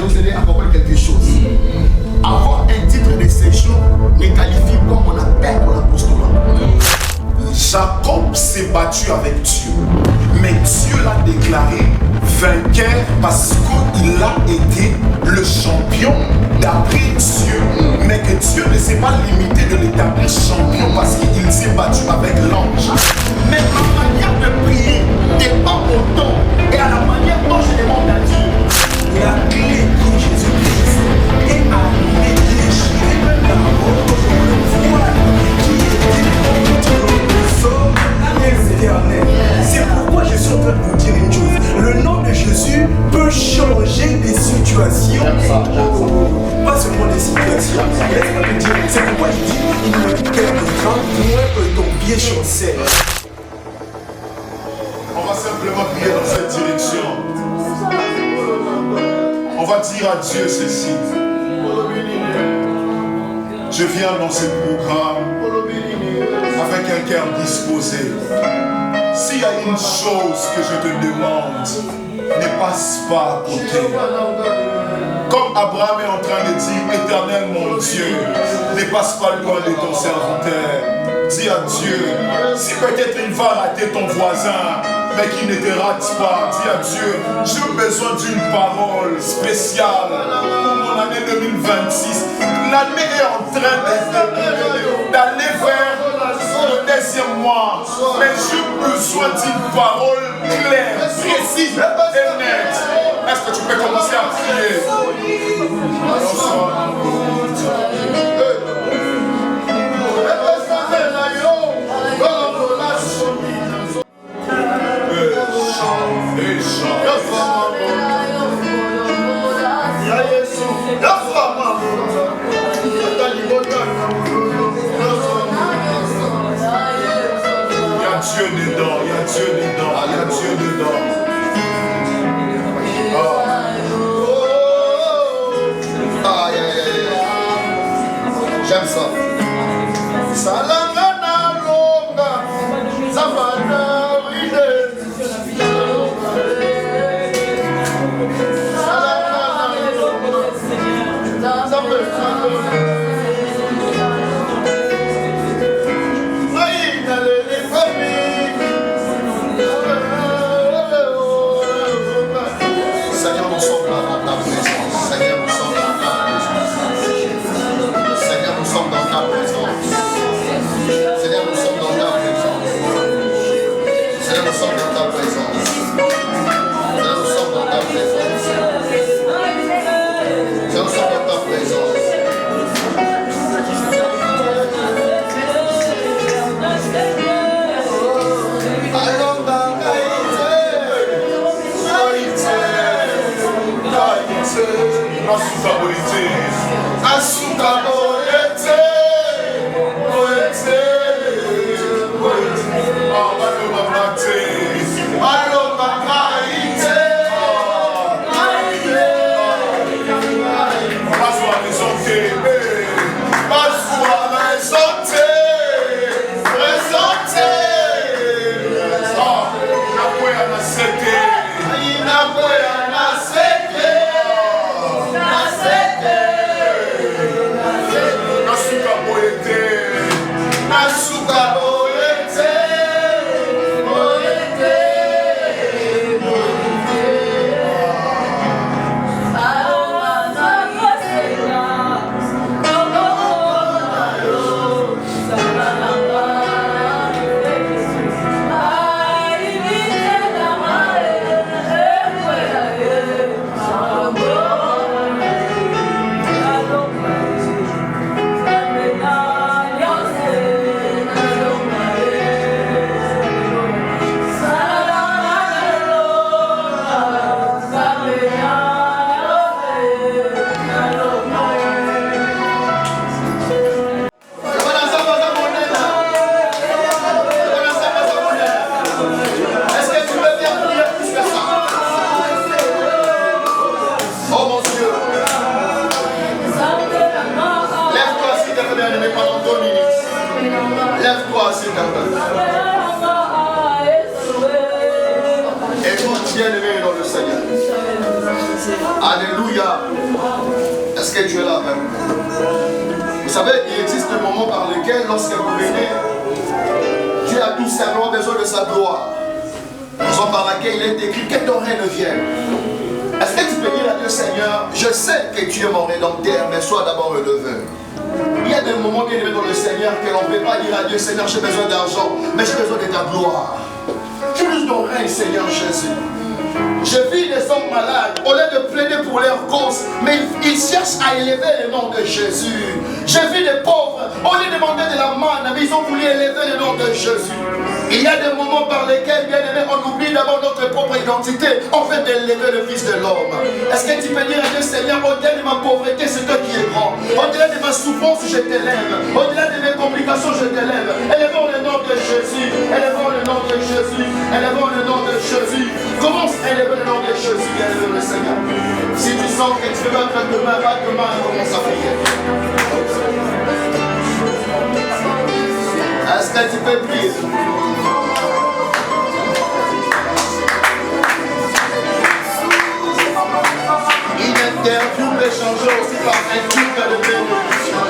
vous aider à comprendre quelque chose. Avoir un titre de séjour ne qualifie pas mon appel pour l'apostolat. Jacob s'est battu avec Dieu, mais Dieu l'a déclaré vainqueur parce qu'il a été le champion d'après Dieu. Mais que Dieu ne s'est pas limité de l'établir champion parce qu'il s'est battu avec l'ange. Mais ma manière de prier n'est pas au temps et à la manière dont je demande à Dieu. La clé de Jésus-Christ est à déchirer la robe dans le voile qui était contre le sort éternel. C'est pourquoi je suis en train de vous dire une chose. Le nom de Jésus peut changer des situations. Pas seulement des situations. Laisse-moi te dire, c'est pourquoi je dis il ne perdra moins que ton pied chancelle. On va simplement prier dans cette direction. On va dire à Dieu ceci. Je viens dans ce programme avec un cœur disposé. S'il y a une chose que je te demande, ne passe pas à côté. Comme Abraham est en train de dire, Éternel mon Dieu, ne passe pas loin de ton serviteur. Dis à Dieu, si peut-être il va rater ton voisin, mais qu'il ne te rate pas, dis à Dieu, j'ai besoin d'une parole spéciale pour mon année 2026. L'année est en train d'aller vers le deuxième mois, mais j'ai besoin d'une parole claire, précise et nette. Est-ce que tu peux commencer à prier? Dieu dedans, il y a Dieu dedans, il y a Dieu dedans. J'aime ça. Salangana longa, Zavana ride. Salangana longa, Zavana. Seigneur, nous sommes dans ta présence. Seigneur, nous sommes dans ta présence. Seigneur, nous sommes dans ta présence. Seigneur, nous sommes dans ta présence. Seigneur, nous sommes dans ta présence. Seigneur, nous sommes dans ta présence. Seigneur, nous sommes dans ta présence. Nasuka Alléluia. Est-ce que tu es là avec moi? Vous savez, il existe des moments par lesquels, lorsque vous venez, Dieu a tout simplement besoin de sa gloire. Raison par laquelle il est écrit que ton règne vienne. Est-ce que tu peux dire à Dieu, Seigneur, je sais que tu es mon rédempteur, mais sois d'abord élevé. Il y a des moments bien aimés dans le Seigneur que l'on ne peut pas dire à Dieu, Seigneur, j'ai besoin d'argent, mais j'ai besoin de ta gloire. J'ai besoin de ton règne, Seigneur Jésus. Je vis des hommes malades, au lieu de plaider pour leur cause, mais ils cherchent à élever le nom de Jésus. Je vis des pauvres, au lieu de demander de la manne, mais ils ont voulu élever le nom de Jésus. Il y a des moments par lesquels, bien aimé, on oublie d'abord notre propre identité, en fait d'élever le Fils de l'homme. Est-ce que tu peux dire à Dieu, Seigneur, au-delà de ma pauvreté, c'est toi qui es grand. Au-delà de ma souffrance, je t'élève. Au-delà de mes complications, je t'élève. Élevons le nom de Jésus. Élevons le nom de Jésus. Élevons le nom de Jésus. Commence à élever le nom de Jésus, bien aimé le Seigneur. Si tu sens que tu veux battre demain, et commence à prier. Est-ce que tu peux prier? Une interview peut changer aussi par un culte de bénédiction.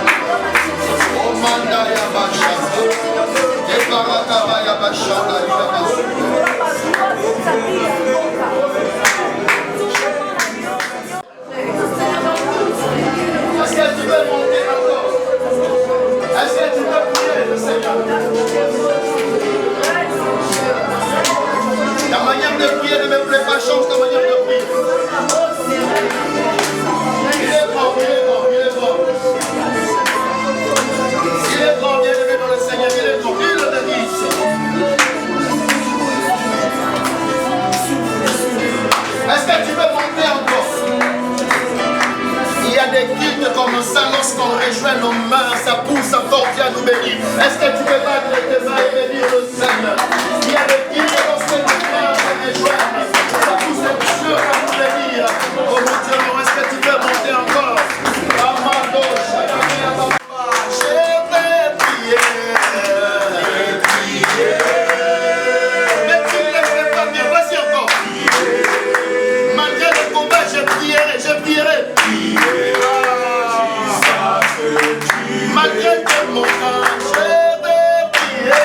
Oh manda ya bachata. Et parakaba ya bachata ya bachata. Est-ce que tu veux monter encore? Est-ce que tu veux prier le Seigneur? Ta manière de prier ne me plaît pas, change ta manière de prier. Il est grand, il est grand, il est grand. Il est grand, bien aimé dans le Seigneur, il est grand, il le dit ici. Est-ce que tu veux monter encore? Il y a des cultes comme ça, lorsqu'on rejoint nos mains, ça pousse encore, Dieu nous bénit. Est-ce que tu peux battre tes mains et bénir le Seigneur? Il y a des cultes lorsque tes mains se rejoignent, ça pousse Dieu à nous bénir. Oh mon Dieu, est-ce que tu peux monter encore? Amado, je vais prier. Mais tu ne le fais pas bien, vas-y encore. Malgré le combat, je prierai, je prierai. Malgré tes moments, je vais prier.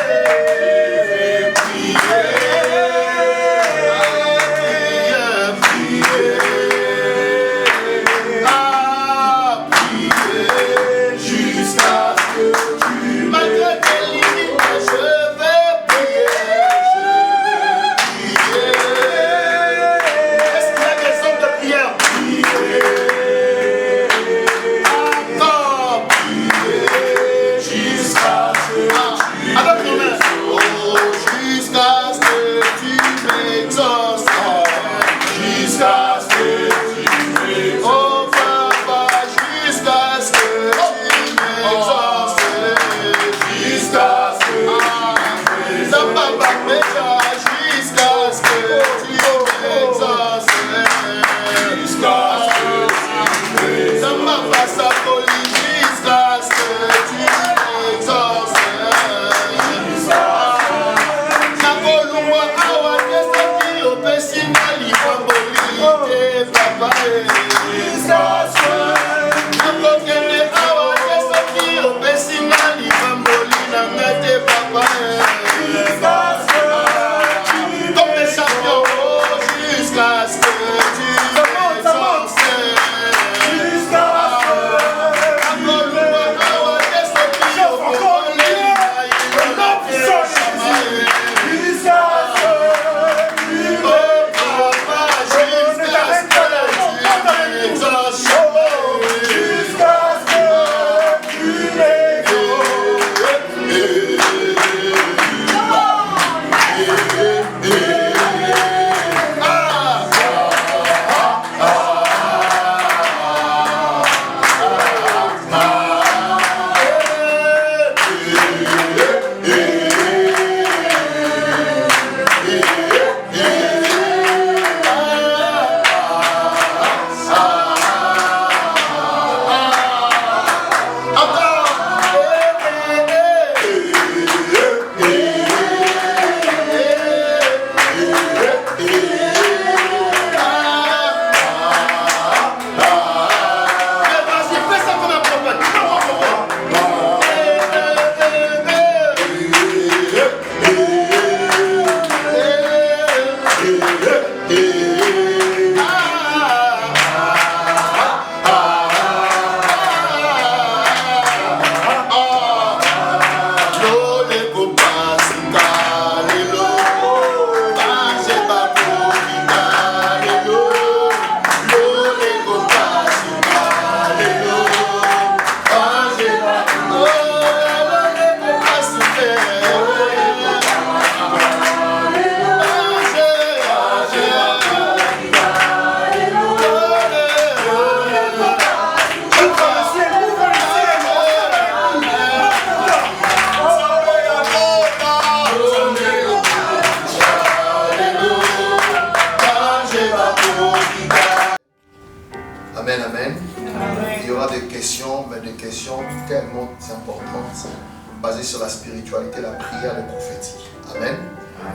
Amen. Il y aura des questions, mais des questions tellement importantes, basées sur la spiritualité, la prière, le prophétique. Amen.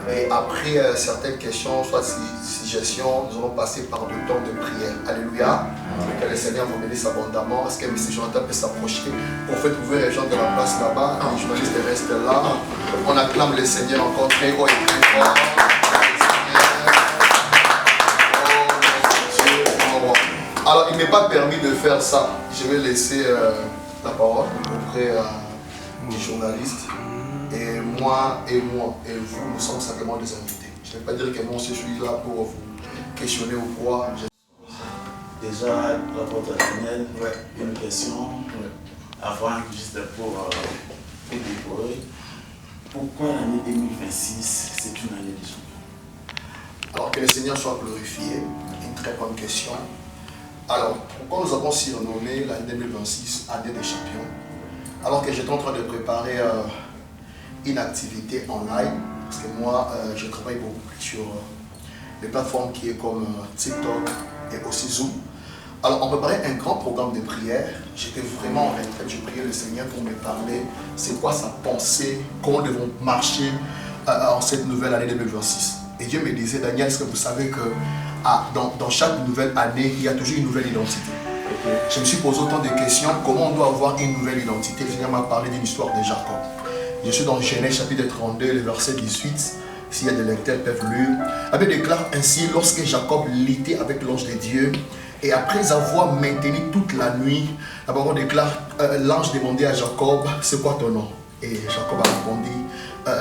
Et après certaines questions, soit suggestions, nous allons passer par le temps de prière. Alléluia. Que le Seigneur vous bénisse abondamment. Est-ce que M. Jonathan peut s'approcher pour faire trouver les gens de la place là-bas? Les journalistes restent là. On acclame le Seigneur encore très haut et très fort. Alors, il n'est pas permis de faire ça. Je vais laisser la parole auprès des journalistes. Et moi, et vous, nous sommes simplement des invités. Je ne vais pas dire que moi, je suis là pour vous questionner ou quoi. Déjà, l'apôtre Daniel, une question avant, juste pour décorer. Pourquoi l'année 2026, c'est une année de champion? Alors, que le Seigneur soit glorifié. Une très bonne question. Alors, pourquoi nous avons surnommé l'année 2026 année des champions? Alors que j'étais en train de préparer une activité en live, parce que moi, je travaille beaucoup plus sur les plateformes qui est comme TikTok et aussi Zoom. Alors, on préparait un grand programme de prière. J'étais vraiment en retraite, je priais le Seigneur pour me parler. C'est quoi sa pensée, comment nous devons marcher en cette nouvelle année 2026. Et Dieu me disait, Daniel, est-ce que vous savez que dans chaque nouvelle année, il y a toujours une nouvelle identité. Je me suis posé autant de questions, comment on doit avoir une nouvelle identité. Le Seigneur m'a parlé d'une histoire de Jacob. Je suis dans Genèse chapitre 32, le verset 18. S'il y a des lecteurs, peuvent lire. La Bible déclare ainsi, lorsque Jacob luttait avec l'ange de Dieu, et après avoir maintenu toute la nuit, la parole déclare, l'ange demandait à Jacob, c'est quoi ton nom? Et Jacob a répondu,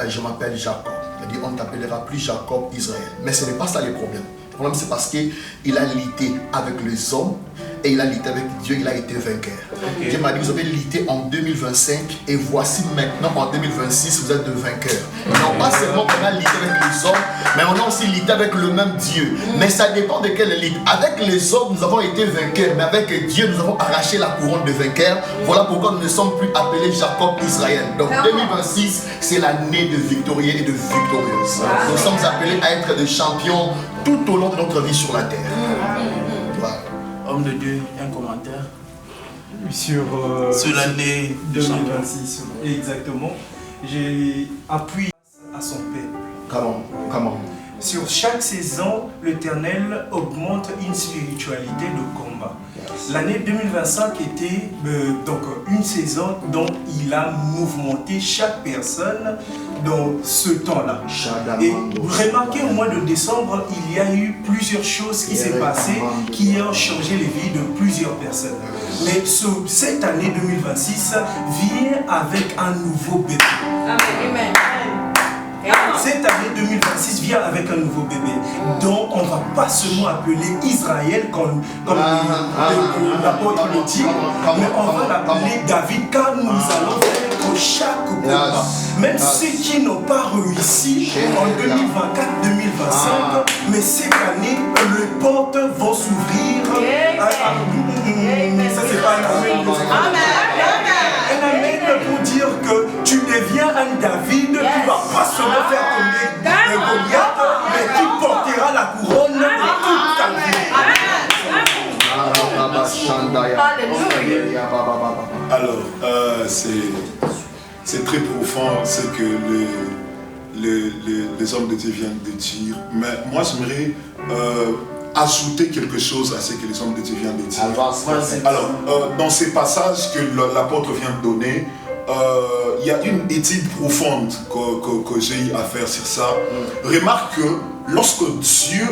je m'appelle Jacob. Il a dit, on ne t'appellera plus Jacob, Israël. Mais ce n'est pas ça le problème. Le problème, c'est parce qu'il a lutté avec les hommes et il a lutté avec Dieu, il a été vainqueur. Dieu m'a dit, vous avez lutté en 2025 et voici maintenant en 2026, vous êtes de vainqueurs. Non pas seulement qu'on a lutté avec les hommes, mais on a aussi lutté avec le même Dieu. Mais ça dépend de quelle lutte. Avec les hommes, nous avons été vainqueurs, mais avec Dieu, nous avons arraché la couronne de vainqueur. Voilà pourquoi nous ne sommes plus appelés Jacob Israël. Donc 2026, c'est l'année de victorieux et de victorieuses. Nous sommes appelés à être des champions tout au long de notre vie sur la terre. Voilà. Homme de Dieu, un commentaire sur l'année 2026. Exactement. J'ai appuyé à son peuple. Comment? Sur chaque saison, l'Éternel augmente une spiritualité de combat. L'année 2025 était donc une saison dont il a mouvementé chaque personne dans ce temps-là. Et remarquez, au mois de décembre, il y a eu plusieurs choses qui s'est passées qui ont changé les vies de plusieurs personnes. Mais cette année 2026 vient avec un nouveau bébé. Amen. Cette année 2026 vient avec un nouveau bébé dont on ne va pas seulement appeler Israël comme l'apôtre le dit, mais on va l'appeler David car nous allons vaincre chaque combat. Même ceux qui n'ont pas réussi en 2024-2025, mais cette année, les portes vont s'ouvrir. Ça c'est pas un amen. Un amen pour dire que tu deviens un David qui ne va pas seulement faire tomber Goliath, mais qui portera la couronne de toute ta vie. Alors, c'est très profond ce que les hommes de Dieu viennent de dire. Mais moi, j'aimerais ajouter quelque chose à ce que les hommes de Dieu viennent de dire. Alors, dans ces passages que l'apôtre vient de donner, il y a une étude profonde que j'ai eu à faire sur ça. Remarque que lorsque Dieu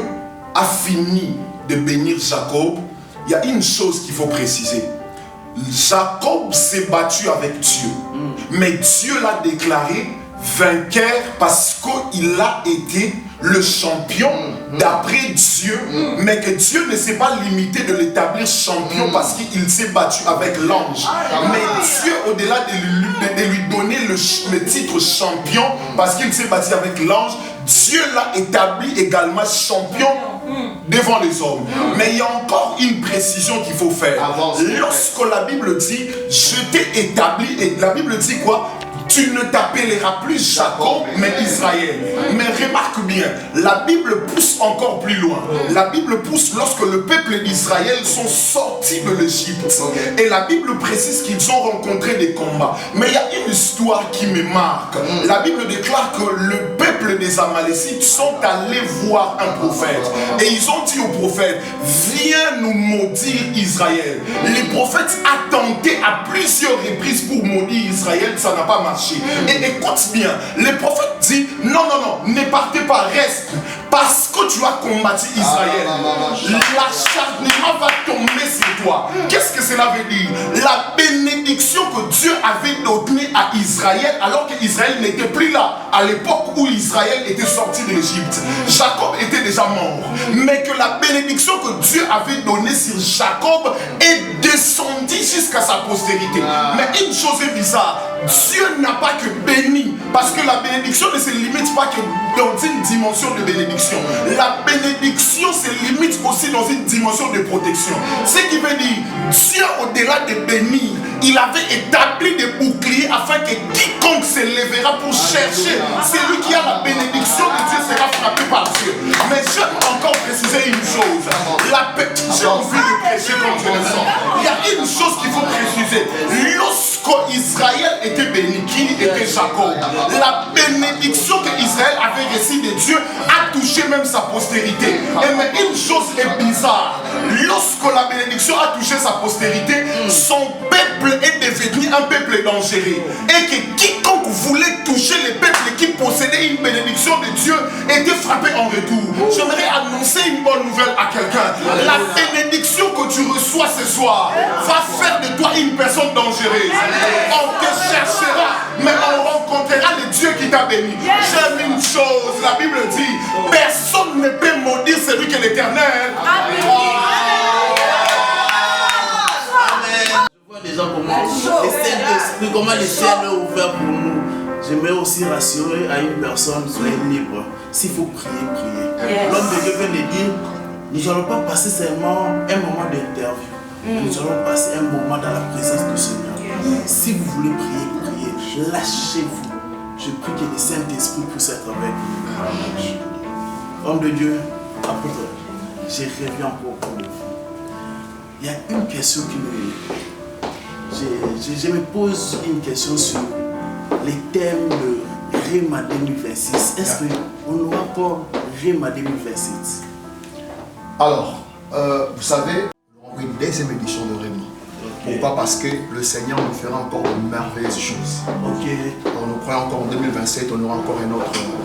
a fini de bénir Jacob, il y a une chose qu'il faut préciser. Jacob s'est battu avec Dieu, mais Dieu l'a déclaré vainqueur parce qu'il a été le champion d'après Dieu, mais que Dieu ne s'est pas limité de l'établir champion parce qu'il s'est battu avec l'ange. Mais Dieu, au-delà de lui donner le titre champion parce qu'il s'est battu avec l'ange, Dieu l'a établi également champion devant les hommes. Mais il y a encore une précision qu'il faut faire. Lorsque la Bible dit, je t'ai établi, et la Bible dit quoi? tu ne t'appelleras plus Jacob, mais Israël. Mais remarque bien, la Bible pousse encore plus loin. La Bible pousse lorsque le peuple d'Israël sont sortis de l'Égypte. Et la Bible précise qu'ils ont rencontré des combats. Mais il y a une histoire qui me marque. La Bible déclare que le peuple des Amalécites sont allés voir un prophète. Et ils ont dit au prophète, viens nous maudire Israël. Les prophètes a tenté à plusieurs reprises pour maudire Israël, ça n'a pas marché. Et écoute bien, les prophètes disent, non, ne partez pas, reste. Parce que tu as combattu Israël, l'acharnement va tomber sur toi. Qu'est-ce que cela veut dire? La bénédiction que Dieu avait donnée à Israël, alors qu'Israël n'était plus là, à l'époque où Israël était sorti de l'Égypte. Jacob était déjà mort. Mais que la bénédiction que Dieu avait donnée sur Jacob est descendue jusqu'à sa postérité. Mais une chose est bizarre, Dieu n'a pas que béni, parce que la bénédiction ne se limite pas que dans une dimension de bénédiction. La bénédiction se limite aussi dans une dimension de protection. Ce qui veut dire, Dieu au-delà de bénir, il avait établi des boucliers afin que quiconque se lèvera pour chercher celui qui a la bénédiction de Dieu sera frappé par Dieu. Mais j'aime encore préciser une chose. J'ai envie de prêcher comme je le sens. Il y a une chose qu'il faut préciser. Lorsque Israël était béni, qui était Jacob, la bénédiction que Israël avait reçue de Dieu a touché même sa postérité. Et mais une chose est bizarre. Lorsque la bénédiction a touché sa postérité, son peuple est devenu un peuple dangereux. Et que quiconque voulait toucher les peuples qui possédaient une bénédiction de Dieu était frappé en retour. J'aimerais annoncer une bonne nouvelle à quelqu'un. La bénédiction que tu reçois ce soir va faire de toi une personne dangereuse. On te cherchera, mais on rencontrera le Dieu qui t'a béni. J'aime une chose, la Bible dit, personne ne peut maudire celui que l'Éternel. Je vois déjà comment les ciels sont ouverts pour nous. J'aimerais aussi rassurer à une personne, soyez libre. S'il faut prier, priez. L'homme de Dieu vient de dire, nous n'allons pas passer seulement un moment d'interview. Nous allons passer un moment dans la présence du Seigneur. Si vous voulez prier, priez. Lâchez-vous. Je prie que le Saint-Esprit puisse être avec vous. Homme de Dieu, apôtre, j'ai rêvé encore pour vous. Il y a une question qui me... Je me pose une question sur les thèmes de Réma 2026. Est-ce qu'on n'aura pas Réma 2026? Alors, vous savez, on aura une deuxième édition de Réma. Pourquoi? Parce que le Seigneur nous fera encore de merveilleuses choses. On nous croit encore en 2027, on aura encore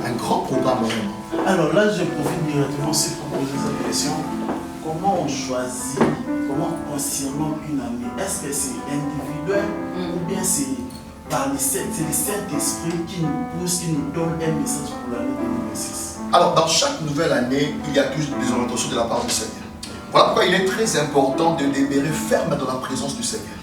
un grand programme de Réma. Alors là, je profite directement aussi pour poser cette question. Comment on choisit, comment on surnomme une année? Est-ce que c'est individuel ou bien c'est par le Saint-Esprit qui nous pousse, qui nous donne un message pour l'année 2026? Alors, dans chaque nouvelle année, il y a toujours des orientations de la part du Seigneur. Voilà pourquoi il est très important de demeurer ferme dans la présence du Seigneur.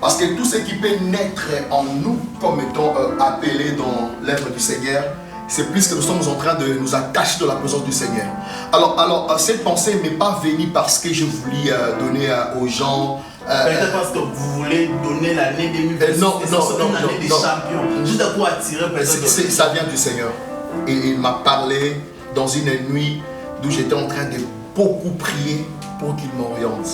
Parce que tout ce qui peut naître en nous comme étant appelé dans l'œuvre du Seigneur, c'est plus que nous sommes en train de nous attacher dans la présence du Seigneur. Alors cette pensée ne m'est pas venue parce que je voulais donner aux gens... Peut-être parce que vous voulez donner l'année 2026, non, une année des champions, juste pour attirer peut-être... Ça vient du Seigneur. Et il m'a parlé dans une nuit d'où j'étais en train de beaucoup prier pour qu'il m'oriente.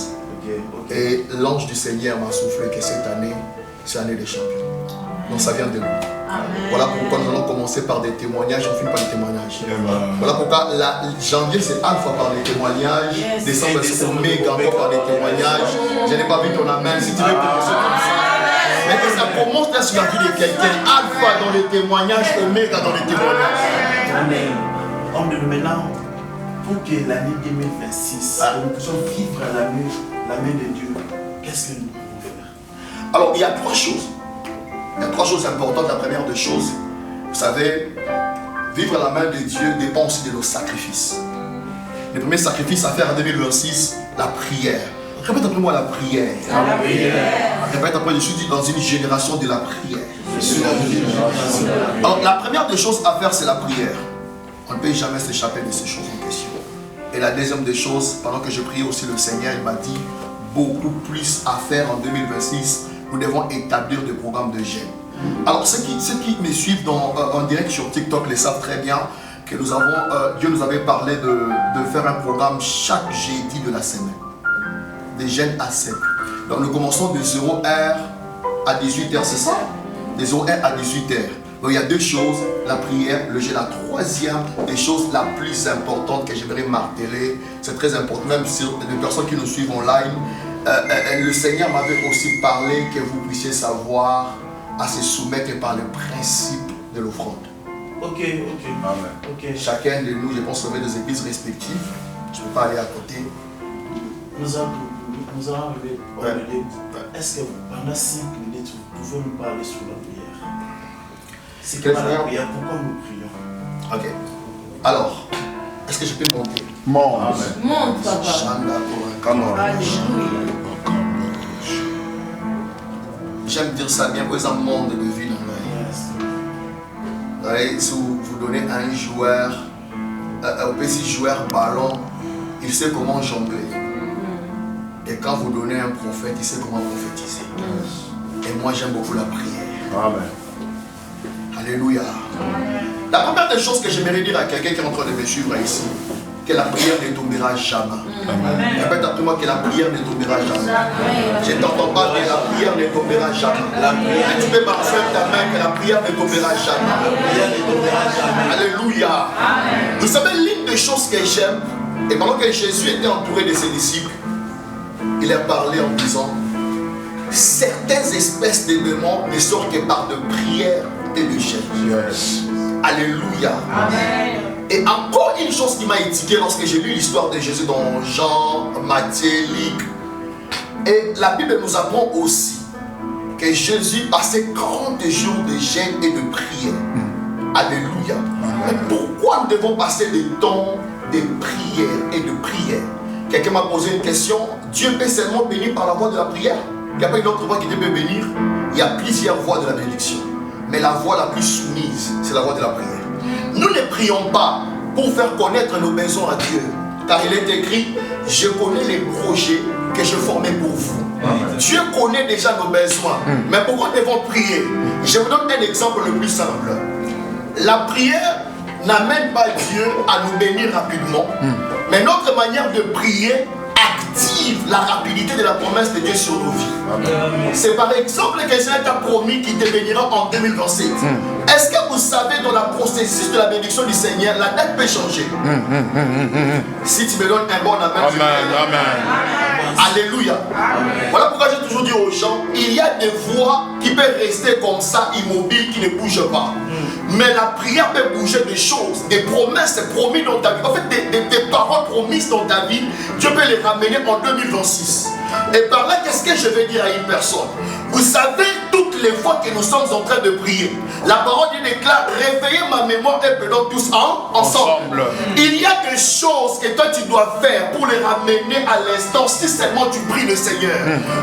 Et l'ange du Seigneur m'a soufflé que cette année, c'est l'année des champions. Donc ça vient de nous. Voilà pourquoi nous allons commencer par des témoignages, on finit par des témoignages. Voilà pourquoi janvier c'est alpha par des témoignages, décembre c'est oméga encore par des témoignages. Je n'ai pas vu ton amen, si tu veux commencer comme ça. Mais que ça commence là sur la vie de quelqu'un, alpha dans les témoignages, oméga dans les témoignages. Amen. Homme de maintenant, pour que l'année 2026, nous puissions vivre la main de Dieu, qu'est-ce que nous pouvons faire? Alors il y a trois choses. Il y a trois choses importantes. La première des choses, vous savez, vivre la main de Dieu dépend aussi de nos sacrifices. Le premier sacrifice à faire en 2026, la prière. Répète après moi la prière. La prière. Répète après, je suis dans une génération de la prière. Alors la première des choses à faire, c'est la prière. On ne peut jamais s'échapper de ces choses en question. Et la deuxième des choses, pendant que je priais aussi le Seigneur, il m'a dit beaucoup plus à faire en 2026. Nous devons établir des programmes de jeûne. Alors ceux qui me suivent en direct sur TikTok le savent très bien que nous avons, Dieu nous avait parlé de faire un programme chaque jeudi de la semaine. Des jeûnes à 7. Donc nous commençons de 0h à 18h, c'est ça? De 0h à 18h. Donc il y a deux choses, la prière, le jeûne. La troisième des choses la plus importante que j'aimerais marteler, c'est très important, même sur les personnes qui nous suivent online, le Seigneur m'avait aussi parlé que vous puissiez savoir à se soumettre par le principe de l'offrande. Ok. Chacun de nous, je pense, qu'on des églises respectives. Je ne peux pas aller à côté. Nous allons arriver au milieu. Est-ce que pendant 5 minutes, vous pouvez nous parler sur la prière? C'est quoi la prière? Pourquoi nous prions? Ok. Alors, est-ce que je peux monter? Monte, papa. Alléluia. J'aime dire ça bien, pour exemple, monde de vie. Si vous donnez à un joueur, un petit joueur ballon, il sait comment jongler. Et quand vous donnez à un prophète, il sait comment prophétiser. Et moi, j'aime beaucoup la prière. Amen. Alléluia. La première des choses que j'aimerais dire à quelqu'un qui est en train de me suivre ici, que la prière ne tombera jamais. Répète après moi que la prière ne tombera jamais. Je ne t'entends pas, mais la prière ne tombera jamais. Et tu peux marcher ta main que la prière ne tombera jamais. Alléluia. Vous savez, l'une des choses que j'aime, et pendant que Jésus était entouré de ses disciples, il a parlé en disant, certaines espèces de démons ne sortent que par de prières et de jeûnes. Alléluia. Amen. Et encore une chose qui m'a étiqué lorsque j'ai lu l'histoire de Jésus dans Jean, Matthieu, Luc. Et la Bible nous apprend aussi que Jésus passait 40 jours de jeûne et de prière. Alléluia. Mais pourquoi nous devons passer des temps de prière et de prière? Quelqu'un m'a posé une question. Dieu peut seulement bénir par la voie de la prière? Il n'y a pas une autre voie qui peut bénir? Il y a plusieurs voies de la bénédiction. Mais la voie la plus soumise, c'est la voie de la prière. Nous ne prions pas pour faire connaître nos besoins à Dieu. Car il est écrit, je connais les projets que je formais pour vous. Amen. Dieu connaît déjà nos besoins. Mais pourquoi nous devons prier? Je vous donne un exemple le plus simple. La prière n'amène pas Dieu à nous bénir rapidement. Mais notre manière de prier active la rapidité de la promesse de Dieu sur nos vies. C'est par exemple que Jésus t'a promis qu'il te bénira en 2027. Est-ce que vous savez, dans le processus de la bénédiction du Seigneur, la date peut changer? Si tu me donnes un bon amen. Amen. Alléluia. Amen. Voilà pourquoi j'ai toujours dit aux gens, il y a des voies qui peuvent rester comme ça, immobiles, qui ne bougent pas. Mais la prière peut bouger des choses, des promesses promises dans ta vie. En fait, des paroles promises dans ta vie, Dieu peut les ramener en 2026. Et par là, qu'est-ce que je vais dire à une personne? Vous savez, toutes les fois que nous sommes en train de prier, la parole Dieu déclare, réveillez ma mémoire et prions tous ensemble. Il y a des choses que toi tu dois faire pour les ramener à l'instant si seulement tu pries le Seigneur.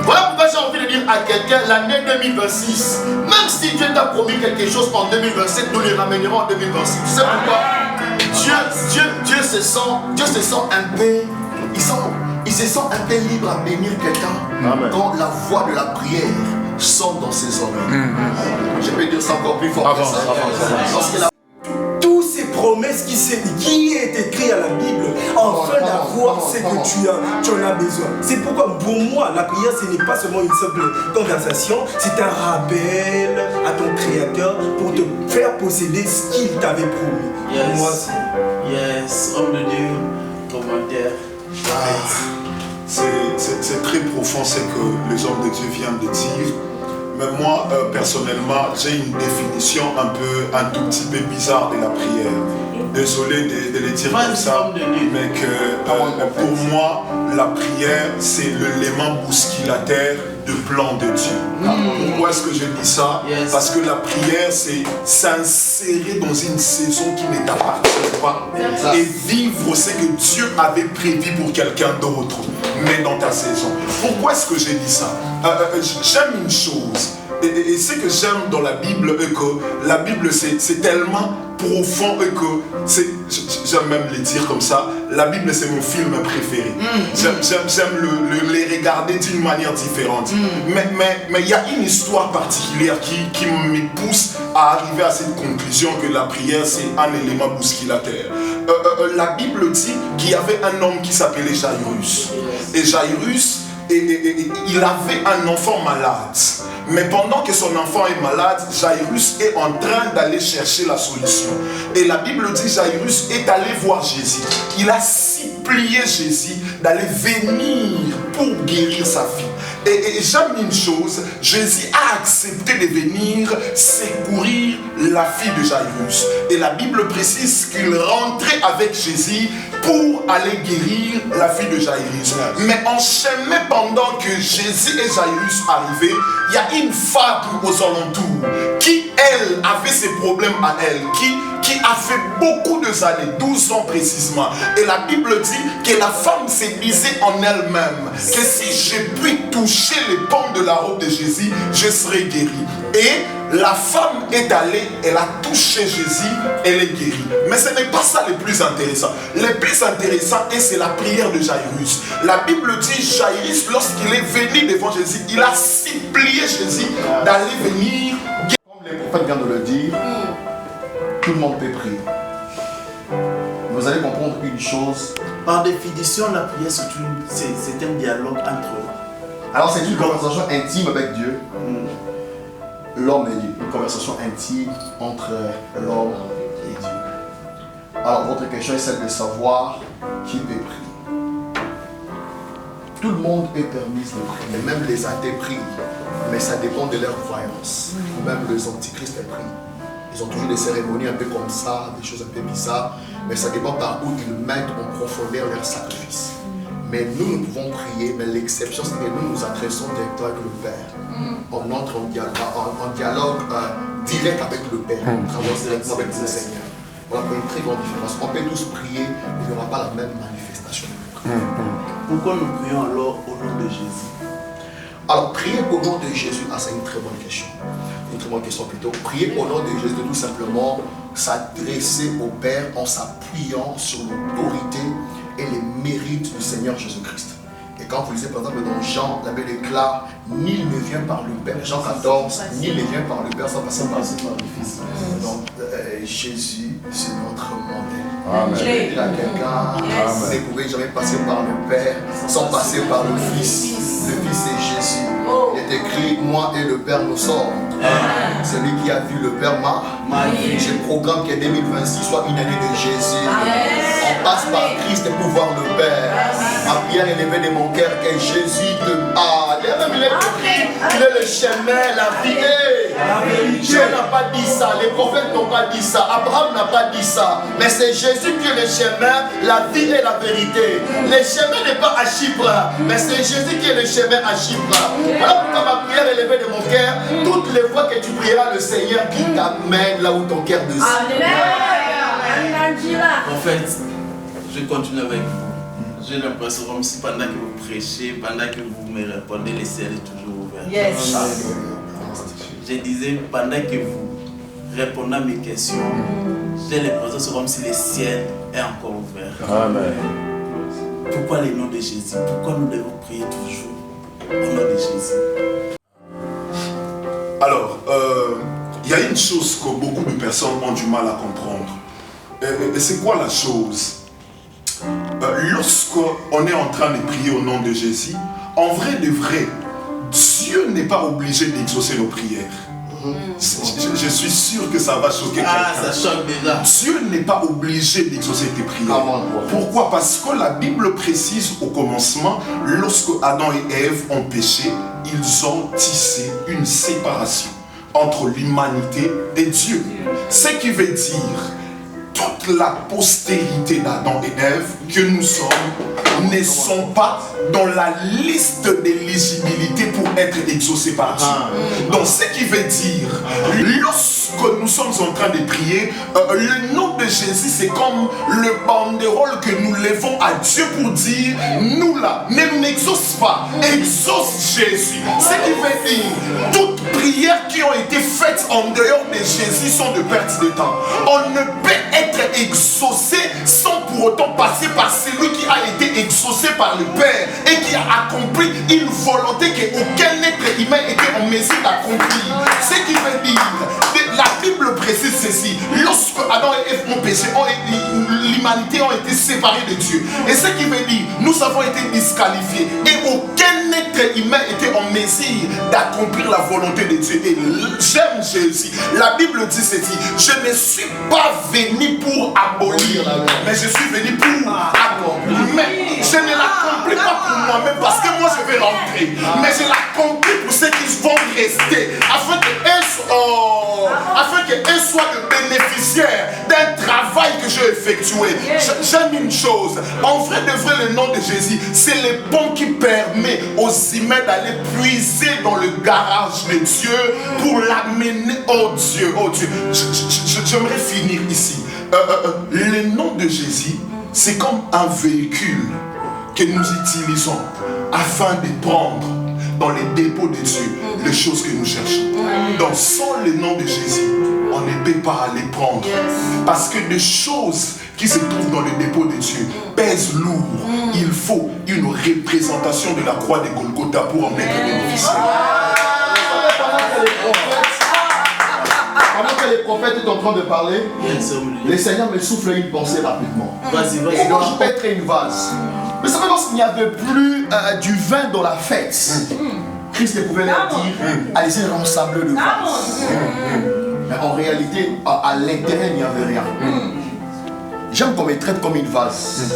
Voilà pourquoi j'ai envie de dire à quelqu'un, l'année 2026, même si Dieu t'a promis quelque chose en 2027, nous les ramènerons en 2026. Tu sais pourquoi? Dieu se sent un peu, il se sent un peu libre à bénir quelqu'un quand la voix de la prière sonne dans ses oreilles. Je peux dire ça encore plus fort que ça. Tous ces promesses qui est écrit à la Bible, afin d'avoir ce que tu en as besoin. C'est pourquoi pour moi, la prière, ce n'est pas seulement une simple conversation, c'est un rappel à ton Créateur pour te faire posséder ce qu'il t'avait promis. Yes. Pour moi, homme de Dieu, commentaire. C'est très profond ce que les hommes de Dieu viennent de dire. Mais moi, personnellement, j'ai une définition un tout petit peu bizarre de la prière. Désolé de le dire comme ça, mais que pour moi, la prière, c'est l'élément bousculateur de plan de Dieu. Pourquoi est-ce que je dis ça? Parce que la prière, c'est s'insérer dans une saison qui ne t'appartient pas et vivre ce que Dieu avait prévu pour quelqu'un d'autre, mais dans ta saison. Pourquoi est-ce que j'ai dit ça? J'aime une chose, et ce que j'aime dans la Bible, est que la Bible, c'est tellement profond et que j'aime même les dire comme ça. La Bible, c'est mon film préféré. J'aime les regarder d'une manière différente. Mais il y a une histoire particulière qui me pousse à arriver à cette conclusion que la prière, c'est un élément bousculateur. La Bible dit qu'il y avait un homme qui s'appelait Jairus. Et Jairus, il avait un enfant malade. Mais pendant que son enfant est malade, Jairus est en train d'aller chercher la solution. Et la Bible dit Jairus est allé voir Jésus. Il a supplié Jésus d'aller venir pour guérir sa fille. Et j'aime une chose, Jésus a accepté de venir secourir la fille de Jairus. Et la Bible précise qu'il rentrait avec Jésus pour aller guérir la fille de Jairus. Mais en chemin, pendant que Jésus et Jairus arrivaient, il y a une femme aux alentours qui, elle, avait ses problèmes à elle, qui a fait beaucoup de années, 12 ans précisément. Et la Bible dit que la femme s'est disait en elle-même que si je puis toucher les pans de la robe de Jésus, je serai guéri. Et la femme est allée, elle a touché Jésus, elle est guérie. Mais ce n'est pas ça le plus intéressant. Le plus intéressant, et c'est la prière de Jairus. La Bible dit, Jairus, lorsqu'il est venu devant Jésus, il a supplié Jésus d'aller venir. Comme les prophètes viennent de le dire, tout le monde peut prier. Vous allez comprendre une chose. Par définition, la prière, c'est un dialogue entre eux. Alors c'est une conversation intime avec Dieu. L'homme et Dieu. Une conversation intime entre l'homme et Dieu. Alors votre question est celle de savoir qui peut prier. Tout le monde est permis de prier. Même les athées prient. Mais ça dépend de leur croyance. Même les antichristes prient. Ils ont toujours des cérémonies un peu comme ça, des choses un peu bizarres. Mais ça dépend par où ils mettent en profondeur leur sacrifice. Mais nous pouvons prier, mais l'exception c'est que nous nous adressons directement avec le Père. On entre en dialogue direct avec le Père. On travaille directement avec le Seigneur. Voilà une très grande différence. On peut tous prier, mais il n'y aura pas la même manifestation. Pourquoi nous prions alors au nom de Jésus? Alors, prier au nom de Jésus, c'est une très bonne question. Une très bonne question plutôt. Prier au nom de Jésus, tout simplement s'adresser au Père en s'appuyant sur l'autorité et les mérites du Seigneur Jésus-Christ. Et quand vous lisez par exemple dans Jean, la Bible déclare, nul ne vient par le Père. Jean 14, nul ne vient par le Père sans passer par le Fils. Donc Jésus, c'est notre modèle. Amen. Je vais dire à quelqu'un, vous ne pouvez jamais passer par le Père sans passer par le Fils. Le Fils c'est Jésus. Il est écrit, moi et le Père nous sommes. Celui qui a vu le Père m'a vu. Je programme que 2026 soit une année de Jésus. On passe par Christ pour voir le Père. Ma prière est élevée de mon cœur que Jésus te il est écrit, il est le chemin, la vie. Dieu n'a pas dit ça, les prophètes n'ont pas dit ça, Abraham n'a pas dit ça. Mais c'est Jésus qui est le chemin, la vie et la vérité. Le chemin n'est pas à Chypre, mais c'est Jésus qui est le chemin à Chypre. Voilà pourquoi ma prière est élevée de mon cœur. Toutes les fois que tu prieras le Seigneur qui t'amène là où ton cœur descend. En fait, je continue avec vous. J'ai l'impression comme si pendant que vous prêchez, pendant que vous me répondez, le ciel est toujours ouvert. Yes. Je disais, pendant que vous répondez à mes questions, j'ai l'impression c'est comme si le ciel est encore ouvert. Amen. Pourquoi le nom de Jésus? Pourquoi nous devons prier toujours au nom de Jésus? Alors, il y a une chose que beaucoup de personnes ont du mal à comprendre. Et c'est quoi la chose? Lorsqu'on est en train de prier au nom de Jésus, en vrai de vrai, Dieu n'est pas obligé d'exaucer nos prières. Je suis sûr que ça va choquer quelqu'un. Ah, ça choque déjà. Dieu n'est pas obligé d'exaucer tes prières. Pourquoi? Parce que la Bible précise au commencement, lorsque Adam et Ève ont péché, ils ont tissé une séparation entre l'humanité et Dieu. Ce qui veut dire toute la postérité d'Adam et Ève que nous sommes ne sont pas dans la liste d'éligibilité pour être exaucé par Dieu. Donc ce qui veut dire, lorsque nous sommes en train de prier, le nom de Jésus c'est comme le banderole que nous levons à Dieu pour dire, nous là, ne nous exauce pas, exauce Jésus. Ce qui veut dire, toutes prières qui ont été faites en dehors de Jésus sont de perte de temps. On ne peut être exaucé sans pour autant passer par celui qui a été exaucé par le Père et qui a accompli une volonté qu'aucun être humain était en mesure d'accomplir. Ce qui veut dire, la Bible précise ceci, lorsque Adam et Ève ont péché, l'humanité a été séparée de Dieu. Et ce qui veut dire, nous avons été disqualifiés et aucun être humain était en mesure d'accomplir la volonté de Dieu. Et j'aime Jésus. La Bible dit ceci, je ne suis pas venu pour abolir la loi, mais je suis venu pour accomplir. Mais je ne l'accomplis pas pour moi-même parce que moi je vais rentrer, mais je l'accomplis pour ceux qui vont rester afin qu'eux soient de bénéficiaires d'un travail que j'ai effectué. J'aime une chose, en vrai de vrai, le nom de Jésus, c'est le pont qui permet aux humains d'aller puiser dans le garage de Dieu pour l'amener au Dieu. Oh Dieu, j'aimerais finir ici. Le nom de Jésus, c'est comme un véhicule que nous utilisons afin de prendre dans les dépôts de Dieu les choses que nous cherchons. Donc sans le nom de Jésus, on ne peut pas aller prendre. Parce que des choses qui se trouvent dans le dépôt de Dieu pèsent lourd. Il faut une représentation de la croix de Golgotha pour en être bénéficiaire. Pendant que les prophètes étaient en train de parler, le Seigneur me souffle une pensée rapidement. Vas-y. Et donc je pèterai une vase. Mais vous savez, lorsqu'il n'y avait plus du vin dans la fête, Christ ne pouvait leur dire, allez-y, rensabler le vase. Mais en réalité, à l'intérieur, il n'y avait rien. J'aime qu'on me traite comme une vase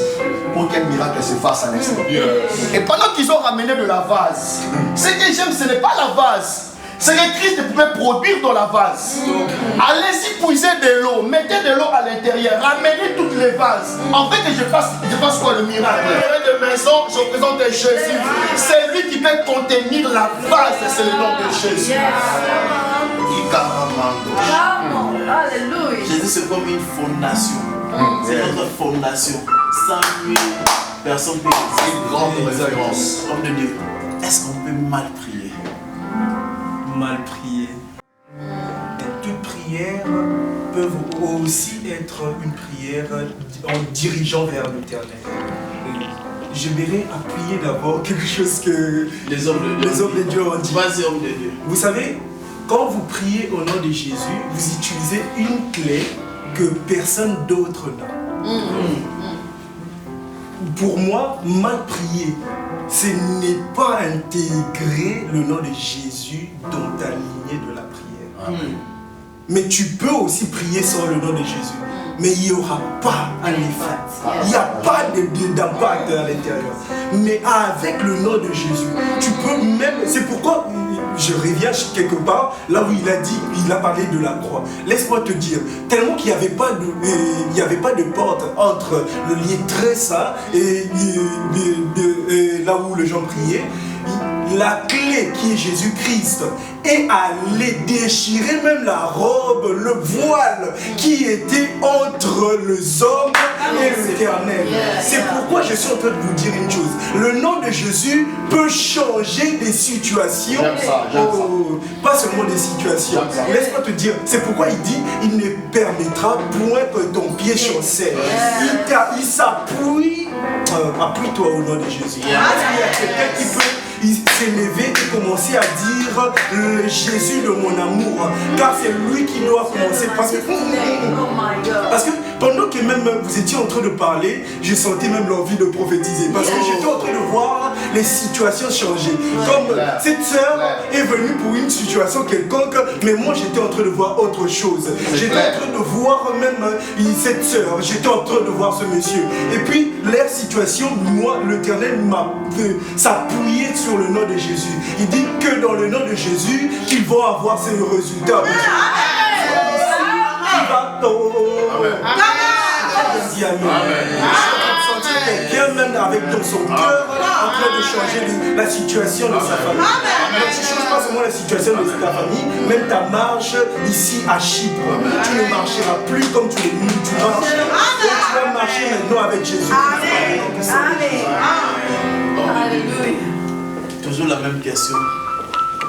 pour qu'un miracle se fasse à l'instant. Et pendant qu'ils ont ramené de la vase, ce que j'aime, ce n'est pas la vase. C'est que Christ pouvait produire dans la vase. Allez-y puiser de l'eau, mettez de l'eau à l'intérieur, ramenez toutes les vases. En fait que je fasse quoi le miracle? De maison, je présente Jésus. C'est lui qui peut contenir la vase, c'est le nom de Jésus. Alléluia. Jésus c'est comme une fondation. C'est notre fondation. 100 000 personnes peuvent. C'est une grande référence. Homme de Dieu, est-ce qu'on peut mal prier? Mal prier. Et toute prière peut aussi être une prière en dirigeant vers l'Éternel. J'aimerais appuyer d'abord quelque chose que les hommes de Dieu ont dit. Vas-y, homme de Dieu. Vous savez, quand vous priez au nom de Jésus, vous utilisez une clé que personne d'autre n'a. Pour moi, mal prier, ce n'est pas intégrer le nom de Jésus dans ta lignée de la prière. Mais tu peux aussi prier sans le nom de Jésus. Mais il n'y aura pas un effet. Il n'y a pas d'impact à l'intérieur. Mais avec le nom de Jésus, tu peux même... C'est pourquoi je reviens quelque part là où il a parlé de la croix. Laisse-moi te dire, tellement qu'il n'y avait pas de porte entre le lieu très saint et là où les gens priaient. La clé qui est Jésus-Christ est allé déchirer même la robe, le voile qui était entre les hommes et l'Éternel. C'est pourquoi je suis en train de vous dire une chose. Le nom de Jésus peut changer des situations. Pas seulement des situations. Laisse-moi te dire, c'est pourquoi il dit, il ne permettra point que ton pied chancelle. Il s'appuie, appuie-toi au nom de Jésus. Est-ce qu'il y a quelqu'un qui peut s'élever et commencer à dire le Jésus de mon amour, car c'est lui qui doit commencer, parce que pendant que même vous étiez en train de parler, je sentais même l'envie de prophétiser, parce que j'étais en train de voir les situations changer. Comme cette sœur est venue pour une situation quelconque, mais moi j'étais en train de voir autre chose. J'étais en train de voir même cette sœur, j'étais en train de voir ce monsieur, et puis leur situation, moi l'Éternel m'a s'appuyer sur le nom de Jésus. Il dit que dans le nom de Jésus, qu'ils vont avoir ces résultats. Amen. quelqu'un même avec dans son cœur en train de changer la situation de sa famille. Donc tu ne changes pas seulement la situation de ta famille, même ta marche ici à Chypre. Tu ne marcheras plus comme tu marches. Donc tu vas marcher maintenant avec Jésus. Alléluia. Toujours la même question.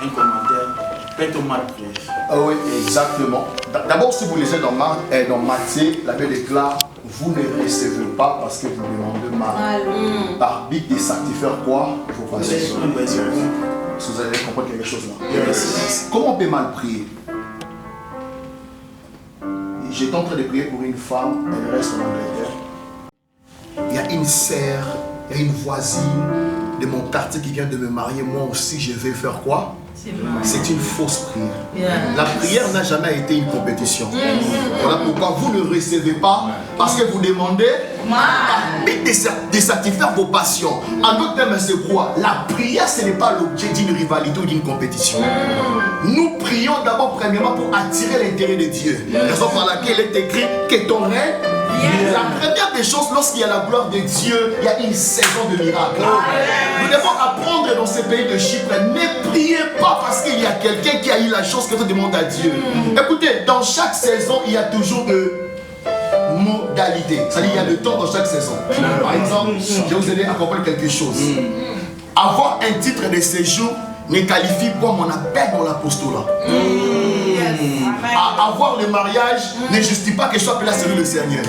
Un commentaire. Quand on m'a prié. Ah oui, exactement. D'abord, si vous lisez dans Matthieu, la Bible déclare, vous ne recevez pas parce que vous demandez mal. Par but de satisfaire quoi? Vos passions. Si vous allez comprendre quelque chose là. Comment on peut mal prier? J'étais en train de prier pour une femme, elle reste en Angleterre. Il y a une sœur, il y a une voisine de mon quartier qui vient de me marier. Moi aussi, je vais faire quoi? C'est une fausse prière. La prière n'a jamais été une compétition. Voilà pourquoi vous ne recevez pas, parce que vous demandez de satisfaire vos passions. En d'autres termes, c'est quoi? La prière, ce n'est pas l'objet d'une rivalité ou d'une compétition. Nous prions d'abord, premièrement, pour attirer l'intérêt de Dieu. Raison par laquelle il est écrit que ton règne. La première des choses, lorsqu'il y a la gloire de Dieu, il y a une saison de miracles. Nous devons apprendre dans ces pays de Chypre, ne priez pas parce qu'il y a quelqu'un qui a eu la chance que tu demandes à Dieu. Écoutez, dans chaque saison, il y a toujours de modalités. C'est-à-dire, il y a le temps dans chaque saison. Par exemple, je vais vous aider à comprendre quelque chose. Avoir un titre de séjour ne qualifie pas mon appel dans l'apostolat. Avoir le mariage ne justifie pas que je sois appelé à servir le Seigneur.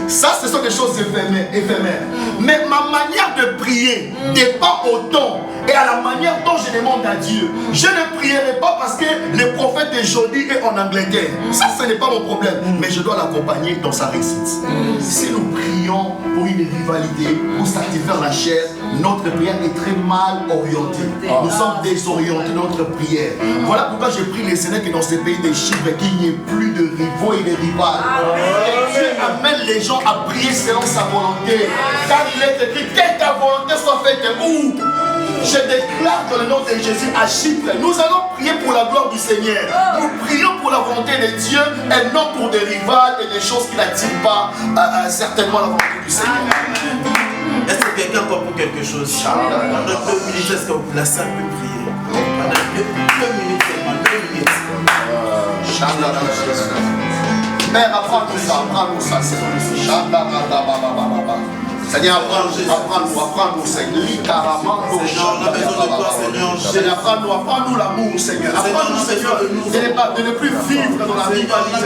Ça, ce sont des choses éphémères. Mais ma manière de prier dépend au temps et à la manière dont je demande à Dieu. Je ne prierai pas parce que le prophète d'aujourd'hui est en Angleterre. Ça, ce n'est pas mon problème. Mais je dois l'accompagner dans sa réussite. Si nous prions pour une rivalité, pour satisfaire la chair, notre prière est très mal orientée. Nous sommes désorientés dans notre prière. Voilà pourquoi je prie le Seigneur que dans ces pays de Chypre, qu'il n'y ait plus de rivaux et de rivales. Et Dieu amène les gens à prier selon sa volonté. Car il est écrit que ta volonté soit faite où? Je déclare dans le nom de Jésus à Chypre, nous allons prier pour la gloire du Seigneur. Nous prions pour la volonté de Dieu et non pour des rivales et des choses qui n'attirent pas certainement la volonté du Seigneur. Est-ce que quelqu'un peut pour quelque chose? Pendant 2 minutes, est-ce que la salle peut prier? Pendant 2 minutes seulement, 2 minutes. Père, apprends-nous ça, Seigneur. Seigneur, apprends-nous, Seigneur. Seigneur, apprends-nous l'amour, Seigneur. Apprends-nous, Seigneur, de ne plus vivre dans la rivalité.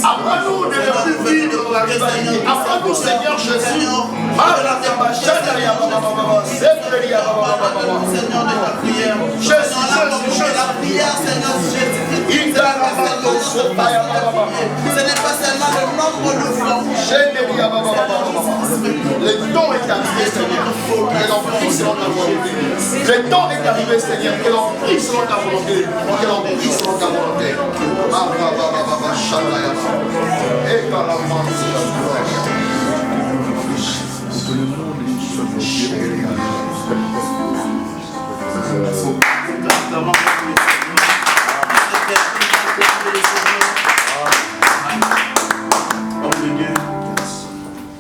Apprends-nous de ne plus vivre dans la rivalité. Apprends-nous, Seigneur Jésus. Ce n'est pas seulement le nombre de fois. Le temps est arrivé, Seigneur, que l'on prie selon ta volonté. Le temps est arrivé, Seigneur, que l'on prie selon ta volonté. Que l'on prie selon ta volonté.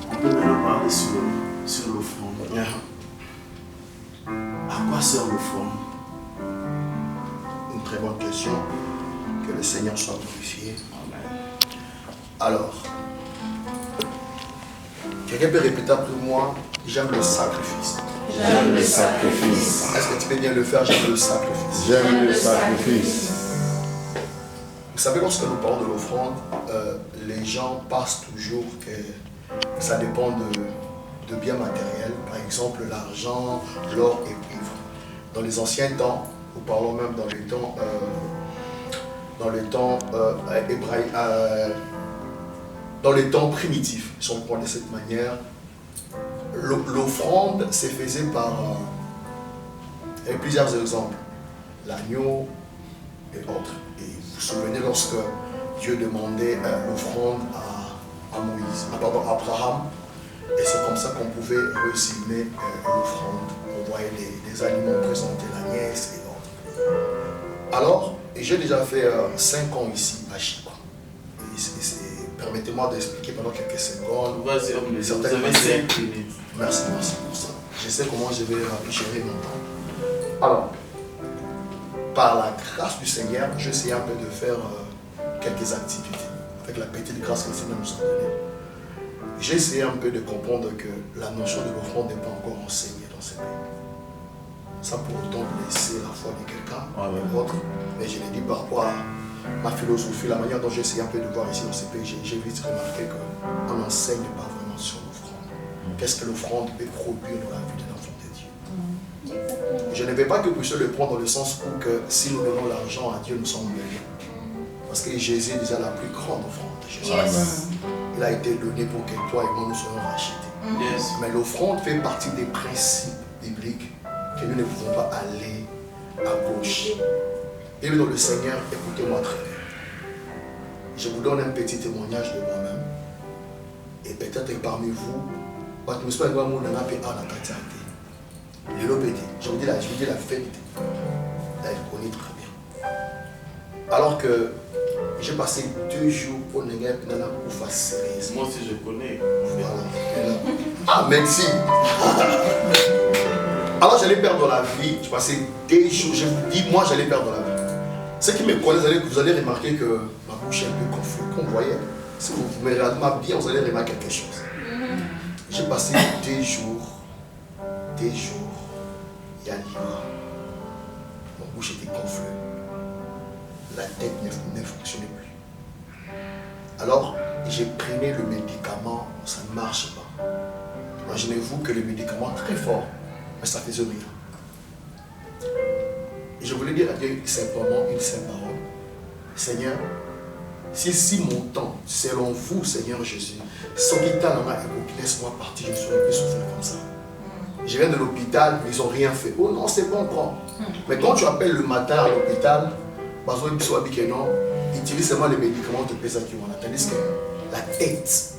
On peut maintenant parler sur l'offrande. À quoi sert l'offrande? Une très bonne question. Que le Seigneur soit glorifié. Amen. Alors, quelqu'un peut répéter après moi, j'aime le sacrifice. J'aime le sacrifice. Est-ce que tu peux bien le faire? J'aime le sacrifice. J'aime le sacrifice. Vous savez, lorsque nous parlons de l'offrande, les gens pensent toujours que ça dépend de biens matériels, par exemple l'argent, l'or et le cuivre. Dans les anciens temps, nous parlons même dans les temps primitifs, si on prend de cette manière, l'offrande se faisait par plusieurs exemples. L'agneau et autres. Et vous vous souvenez lorsque Dieu demandait l'offrande à Abraham, et c'est comme ça qu'on pouvait résumer l'offrande. On voyait des animaux présenter, la nièce et autres. Alors, j'ai déjà fait 5 ans ici à Chypre. permettez-moi d'expliquer pendant quelques secondes. Vas-y, homme, vous avez 5 minutes. Merci pour ça. Je sais comment je vais gérer mon temps. Alors, par la grâce du Seigneur, je sais un peu de faire quelques activités avec la petite grâce que le Seigneur nous a donnée. J'ai essayé un peu de comprendre que la notion de l'offrande n'est pas encore enseignée dans ce pays. Sans pour autant blesser la foi de quelqu'un ou autre, mais je l'ai dit par rapport à ma philosophie, la manière dont j'ai essayé un peu de voir ici dans ce pays, j'ai vite remarqué qu'on n'enseigne pas vraiment sur l'offrande. Qu'est-ce que l'offrande peut produire dans la vie d'un enfant de Dieu? Je ne vais pas que vous puissiez le prendre dans le sens où que si nous donnons l'argent à Dieu, nous sommes bénis. Parce que Jésus est déjà la plus grande offrande. Jésus. Il a été donné pour que toi et moi nous soyons rachetés. Mais l'offrande fait partie des principes bibliques que nous ne pouvons pas aller à gauche. Et dans le Seigneur, écoutez-moi très bien. Je vous donne un petit témoignage de moi-même. Et peut-être que parmi vous, je vous dis la vérité. Elle connaît très bien. Alors que j'ai passé 2 jours au Néguer pour faire sérieuse. Moi aussi je connais. Voilà. Ah, merci. Alors j'allais perdre la vie. J'ai passé des jours. Je vous dis, moi j'allais perdre la vie. Ceux qui me connaissent, vous allez remarquer que ma bouche est un peu confuse. Comme vous voyez, si vous me regardez bien, vous allez remarquer quelque chose. J'ai passé des jours. Il y a l'hiver. Ma bouche était confuse. La tête ne fonctionnait plus. Alors, j'ai pris le médicament, ça ne marche pas. Imaginez-vous que le médicament est très fort, mais ça ne faisait rien. Et je voulais dire à Dieu simplement une seule parole. Seigneur, si mon temps, selon vous, Seigneur Jésus, ce qui t'a laisse-moi partir, je ne serai plus souffrir comme ça. Je viens de l'hôpital, ils n'ont rien fait. Oh non, c'est pas encore. Mais quand tu appelles le matin à l'hôpital, utilise seulement les médicaments de pesa qui vont là. Tandis que la tête,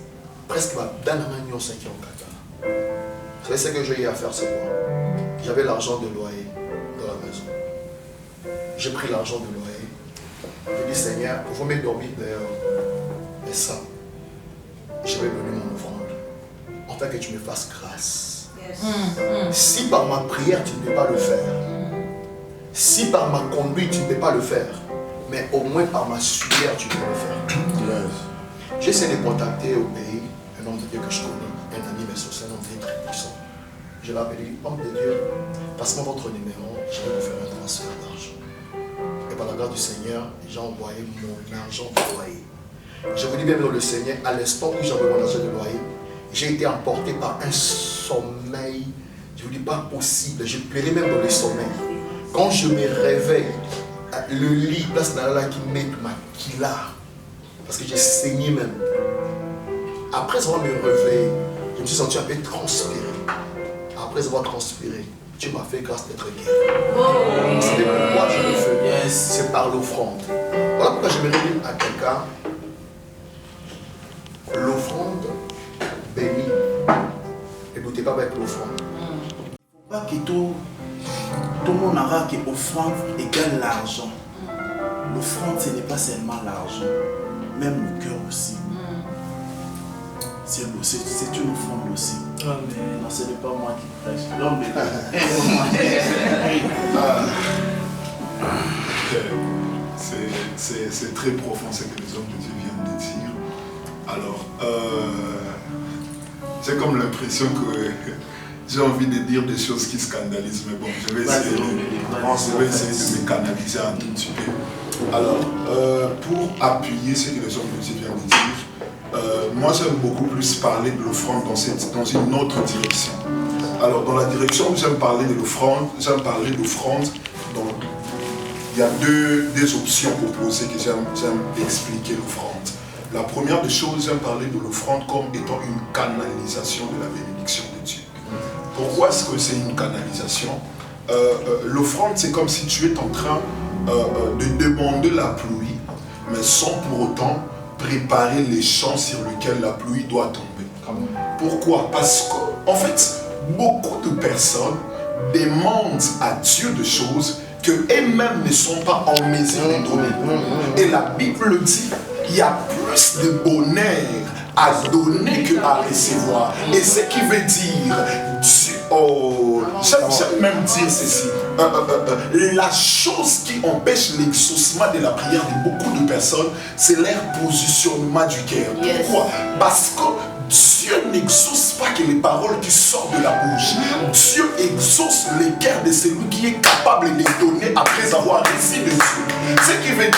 presque dans la main, c'est qui en kata. Vous savez ce que j'ai eu à faire ce mois? J'avais l'argent de loyer dans la maison. J'ai pris l'argent de loyer. J'ai dit Seigneur, il faut me dormir dehors. Mais ça, je vais donner mon offrande. Enfin que tu me fasses grâce. Si par ma prière tu ne peux pas le faire, si par ma conduite tu ne peux pas le faire, mais au moins par ma sueur tu peux le faire. J'ai essayé de contacter au pays un homme de Dieu que je connais, un ami, mais c'est un homme très puissant. Je l'ai appelé, homme de Dieu, passe-moi votre numéro, je vais vous faire un transfert d'argent. Et par la grâce du Seigneur, j'ai envoyé mon argent de loyer. Je vous dis bien dans le Seigneur, à l'instant où j'ai envoyé mon argent de loyer, j'ai été emporté par un sommeil, je ne vous dis pas possible, je pleurais même dans le sommeil. Quand je me réveille, le lit, place dans la qui met ma kila, parce que j'ai saigné même. Après avoir me réveillé, je me suis senti un peu transpiré. Après avoir transpiré, Dieu m'a fait grâce d'être guéri. Vous savez pourquoi je le fais? C'est par l'offrande. Voilà pourquoi je me réveille à quelqu'un. L'offrande bénit. N'écoutez pas avec l'offrande. Pas que tout le monde aura que l'offrande égale l'argent. L'offrande, ce n'est pas seulement l'argent, même le cœur aussi. C'est une offrande aussi. Amen. Non, ce n'est pas moi qui prêche. L'homme de c'est très profond ce que les hommes de Dieu viennent de dire. Alors, j'ai comme l'impression que j'ai envie de dire des choses qui scandalisent, mais bon, je vais essayer de me canaliser un tout petit peu. Alors, pour appuyer ce que les hommes de Dieu viennent de dire, moi j'aime beaucoup plus parler de l'offrande dans une autre direction. Alors, dans la direction où j'aime parler de l'offrande, il y a deux options opposées que j'aime expliquer l'offrande. La première des choses, j'aime parler de l'offrande comme étant une canalisation de la bénédiction de Dieu. Pourquoi est-ce que c'est une canalisation? L'offrande, c'est comme si tu es en train de demander la pluie, mais sans pour autant préparer les champs sur lesquels la pluie doit tomber. Pourquoi? Parce qu'en fait, beaucoup de personnes demandent à Dieu des choses qu'elles-mêmes ne sont pas en mesure de donner. Et la Bible dit, il y a plus de bonheur à donner qu'à recevoir. Et ce qui veut dire, j'aime même dire ceci, la chose qui empêche l'exaucement de la prière de beaucoup de personnes, c'est leur positionnement du cœur. Pourquoi? Parce que Dieu n'exauce pas que les paroles qui sortent de la bouche. Dieu exauce le cœur de celui qui est capable de donner après avoir reçu de Dieu. Ce qui veut dire,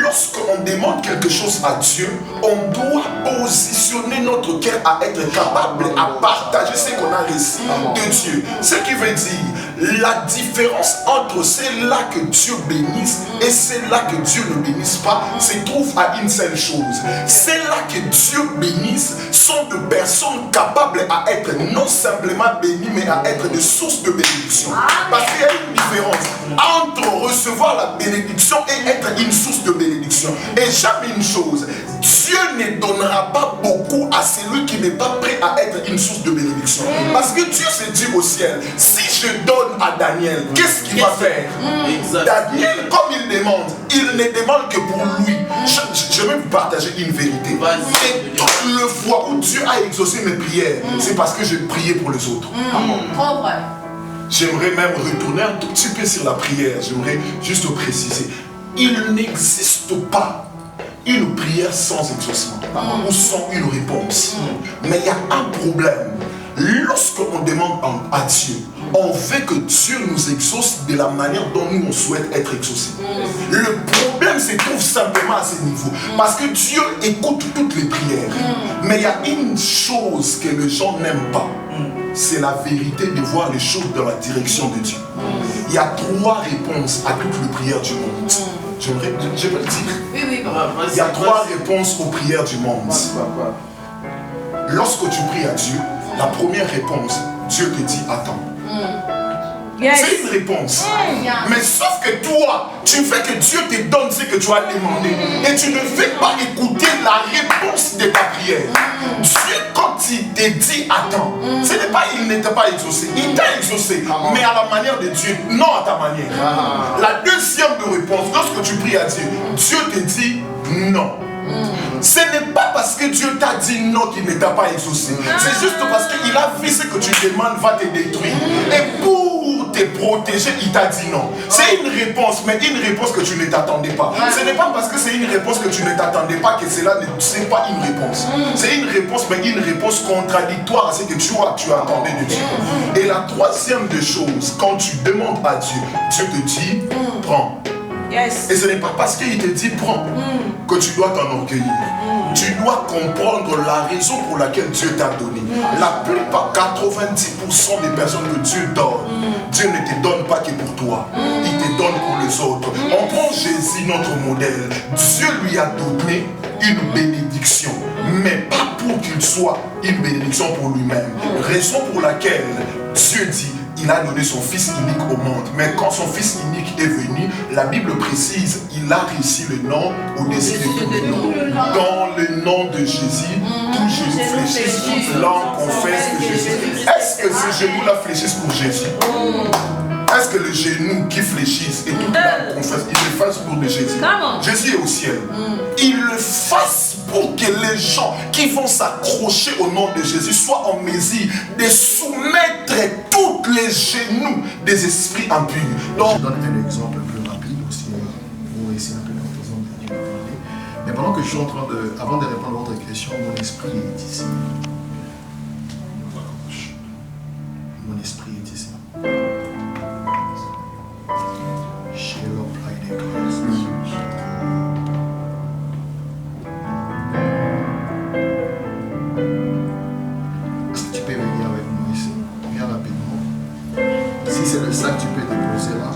lorsqu'on demande quelque chose à Dieu, on doit positionner notre cœur à être capable à partager ce qu'on a reçu de Dieu. Ce qui veut dire, la différence entre celle-là que Dieu bénisse et celle-là que Dieu ne bénisse pas se trouve à une seule chose. Celle-là que Dieu bénisse sont de personnes capables à être non simplement bénies, mais à être des sources de bénédiction. Parce qu'il y a une différence entre recevoir la bénédiction et être une source de bénédiction. Et jamais une chose, Dieu ne donnera pas beaucoup à celui qui n'est pas prêt à être une source de bénédiction. Parce que Dieu se dit au ciel, si je donne à Daniel, qu'est-ce qu'il va faire? Daniel, comme il ne demande que pour lui. Je vais vous partager une vérité. Et toutes les fois où Dieu a exaucé mes prières, c'est parce que j'ai prié pour les autres. Trop vrai. J'aimerais même retourner un tout petit peu sur la prière. J'aimerais juste préciser. Il n'existe pas une prière sans exaucement ou sans une réponse. Mais il y a un problème. Lorsqu'on demande à Dieu, on veut que Dieu nous exauce de la manière dont nous on souhaite être exaucés. Le problème se trouve simplement à ce niveau. Parce que Dieu écoute toutes les prières. Mais il y a une chose que les gens n'aiment pas. C'est la vérité de voir les choses dans la direction de Dieu. Il y a 3 réponses à toutes les prières du monde. Je vais le dire. Oui, Il y a 3 réponses aux prières du monde. Lorsque tu pries à Dieu, la première réponse, Dieu te dit attends. C'est une réponse. Mais sauf que toi, tu veux que Dieu te donne ce que tu as demandé. Et tu ne veux pas écouter la réponse de ta prière. Dieu, quand il te dit attends, ce n'est pas il n'était pas exaucé. Il t'a exaucé, mais à la manière de Dieu, non à ta manière. La deuxième réponse, lorsque tu pries à Dieu, Dieu te dit non. Ce n'est pas parce que Dieu t'a dit non qu'il ne t'a pas exaucé. C'est juste parce qu'il a vu ce que tu demandes va te détruire. Et pour te protéger, il t'a dit non. C'est une réponse, mais une réponse que tu ne t'attendais pas. Ce n'est pas parce que c'est une réponse que tu ne t'attendais pas que cela ne c'est pas une réponse. C'est une réponse, mais une réponse contradictoire à ce que tu attendais de Dieu. Et la troisième des choses, quand tu demandes à Dieu, Dieu te dit prends. Et ce n'est pas parce qu'il te dit prends que tu dois t'enorgueillir. Tu dois comprendre la raison pour laquelle Dieu t'a donné. La plupart, 90% des personnes que Dieu donne, Dieu ne te donne pas que pour toi. Il te donne pour les autres. On prend Jésus, notre modèle. Dieu lui a donné une bénédiction, mais pas pour qu'il soit une bénédiction pour lui-même. Raison pour laquelle Dieu dit il a donné son fils unique au monde. Mais quand son fils unique est venu, la Bible précise, il a reçu le nom au-dessus de tous les noms. Dans le nom de Jésus, tout genou fléchisse, toute langue confesse que Jésus. Est-ce que ces genoux-là fléchissent pour Jésus? Est-ce que le genou qui fléchisse et toute langue confesse, il le fasse pour de Jésus? Jésus est au ciel. Il le fasse pour que les gens qui vont s'accrocher au nom de Jésus soient en mesure de soumettre tous les genoux des esprits impurs. Donc, je donne un exemple un peu rapide aussi pour essayer un peu de parler. Mais pendant que je suis en train de, avant de répondre à votre question, mon esprit est ici. Mon esprit est ici. Est-ce que tu peux venir avec moi ici? Viens rapidement. Si c'est le sac, tu peux déposer là.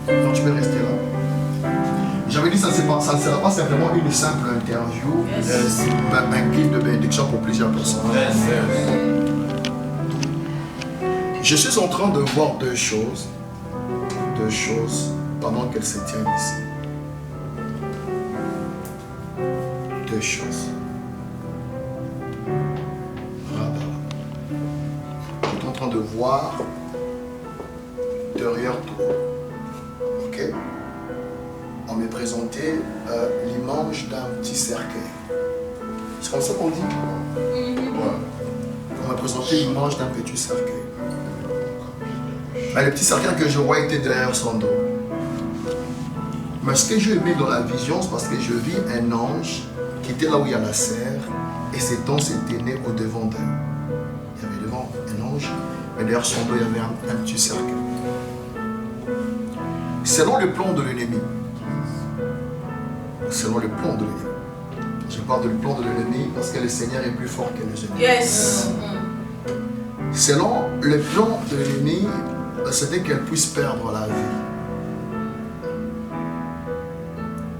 Donc tu peux rester là. J'avais dit ça ne sera pas simplement une simple interview, mais un clip de bénédiction pour plusieurs personnes. Je suis en train de voir deux choses pendant qu'elles se tiennent ici. Deux choses. Je suis en train de voir derrière toi. Ok? On m'a présenté l'image d'un petit cercueil. C'est comme ça qu'on dit? Ouais. On m'a présenté l'image d'un petit cercueil. Mais le petit cercueil que je vois était derrière son dos. Mais ce que j'ai aimé dans la vision, c'est parce que je vis un ange qui était là où il y a la serre et cet ange s'était né au devant d'elle. Il y avait devant un ange, mais derrière son dos, il y avait un petit cercueil. Selon le plan de l'ennemi, selon le plan de l'ennemi, je parle du plan de l'ennemi parce que le Seigneur est plus fort que les ennemis. Yes. Selon le plan de l'ennemi, c'était qu'elle puisse perdre la vie.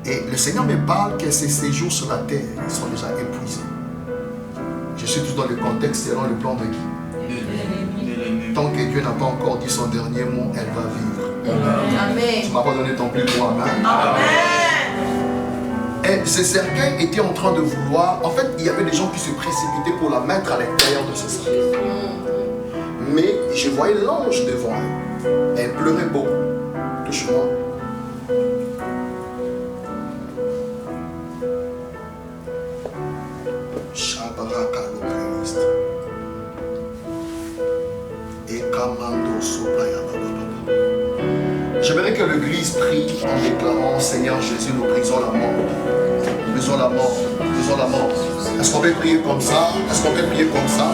Et le Seigneur me parle que ses séjours sur la terre sont déjà épuisés. Je suis tout dans le contexte selon le plan de qui? Tant que Dieu n'a pas encore dit son dernier mot, elle va vivre. Amen. Tu ne m'as pas donné ton plus pour Amen. Amen. Et ce cercueil était en train de vouloir... En fait, il y avait des gens qui se précipitaient pour la mettre à l'intérieur de ce cercueil. Mais je voyais l'ange devant elle. Elle pleurait beaucoup. Touche-moi. Shabaraka le Christ. Et Kamando Sobraya. J'aimerais que l'Église prie en déclarant: Seigneur Jésus, nous brisons la mort. Nous brisons la mort. Nous brisons la mort. Est-ce qu'on peut prier comme ça? Est-ce qu'on peut prier comme ça?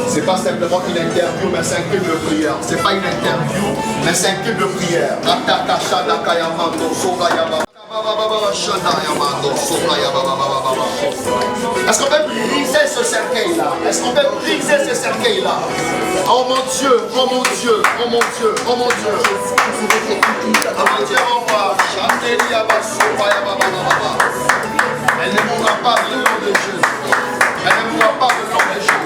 C'est pas simplement une interview, mais c'est un culte de prière. C'est pas une interview, mais c'est un culte de prière. Est-ce qu'on peut briser ce cercueil-là? Est-ce qu'on peut briser ce cercueil-là? Oh mon Dieu, oh mon Dieu, oh mon Dieu, oh mon Dieu. Oh mon Dieu, on va. Elle ne mourra pas de nom de Jésus. Elle ne mourra pas de nom de Jésus.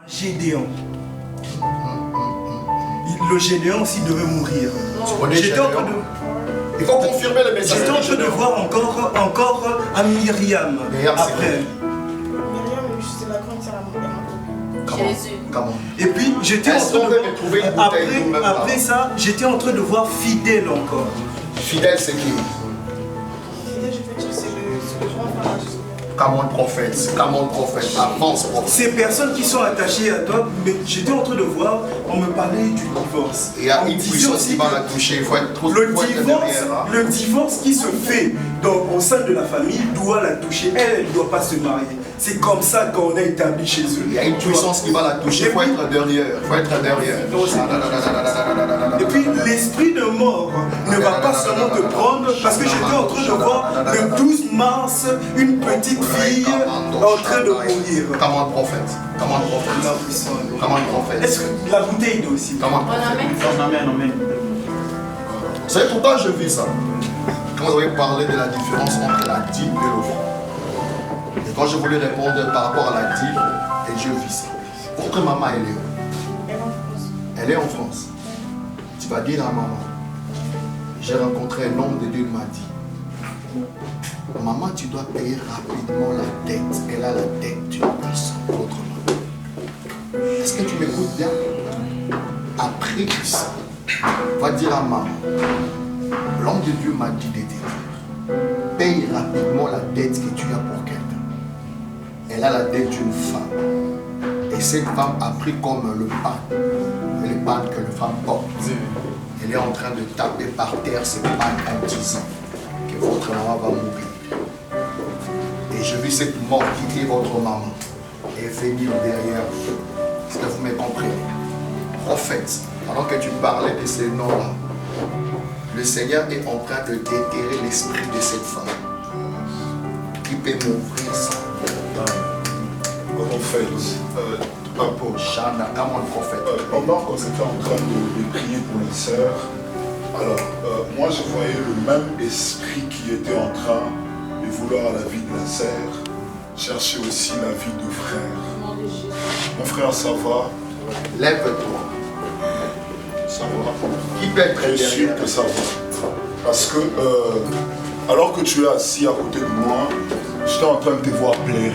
Gédéon. Le Gédéon aussi devait mourir. J'étais en train de... Il faut confirmer le message. J'étais en train de voir encore à Myriam. Après. Jésus. Comment? Et puis j'étais en Est-ce train qu'on de peut me trouver une bouteille d'eau même après là? ça, j'étais en train de voir Fidèle encore. Fidèle, c'est qui? Comment le prophète? Comment le prophète? Avance, prophète. Ces personnes qui sont attachées à toi, mais j'étais en train de voir, on me parlait du divorce. Il y a On une disait puissance aussi qui va que la toucher. Il faut être trop le faut être divorce, derrière, hein. le divorce qui se fait au sein de la famille doit la toucher. Elle ne doit pas se marier. C'est comme ça qu'on a établi chez eux. Il y a une puissance qui va la toucher. Il faut être derrière. Il faut être derrière. Et puis l'esprit de mort ne va pas seulement te prendre, parce que j'étais en train de voir le 12 mars une petite fille en train de mourir. Comment le prophète? Comment le prophète? Comment le prophète? Est-ce que la bouteille d'eau aussi? Comment le Bon, prophète? amen. Amen. Vous savez pourquoi je vis ça? Quand vous avez parlé de la différence entre la dîme et l'offrande. Et quand je voulais répondre par rapport à la dîme, et je vis ça. Votre maman, elle est où? Elle est en France. Tu vas dire à maman, j'ai rencontré un homme de Dieu, il m'a dit, maman, tu dois payer rapidement la dette. Elle a la dette d'une personne, votre maman. Est-ce que tu m'écoutes bien? Après tout ça, va dire à maman, l'homme de Dieu m'a dit de te dire, paye rapidement la dette que tu as pour quelqu'un. Elle a la dette d'une femme. Et cette femme a pris comme le pan que la femme porte. Elle est en train de taper par terre ce pan en disant que votre maman va mourir. Et je vis cette mort quitter votre maman et venir derrière vous. Est-ce que vous me comprenez? Prophète, pendant que tu parlais de ces noms-là, le Seigneur est en train de déterrer l'esprit de cette femme qui peut m'ouvrir ça. Prophète, Papa, Shana, comment le prophète? pendant qu'on était en train de prier pour les sœurs, alors moi je voyais le même esprit qui était en train de vouloir la vie de la sœur. chercher aussi la vie de frère. Mon frère, ça va? Lève-toi. Ça va? Qui peut être Je suis sûr derrière? que ça va. Parce que, alors que tu es assis à côté de moi, j'étais en train de te voir pleurer.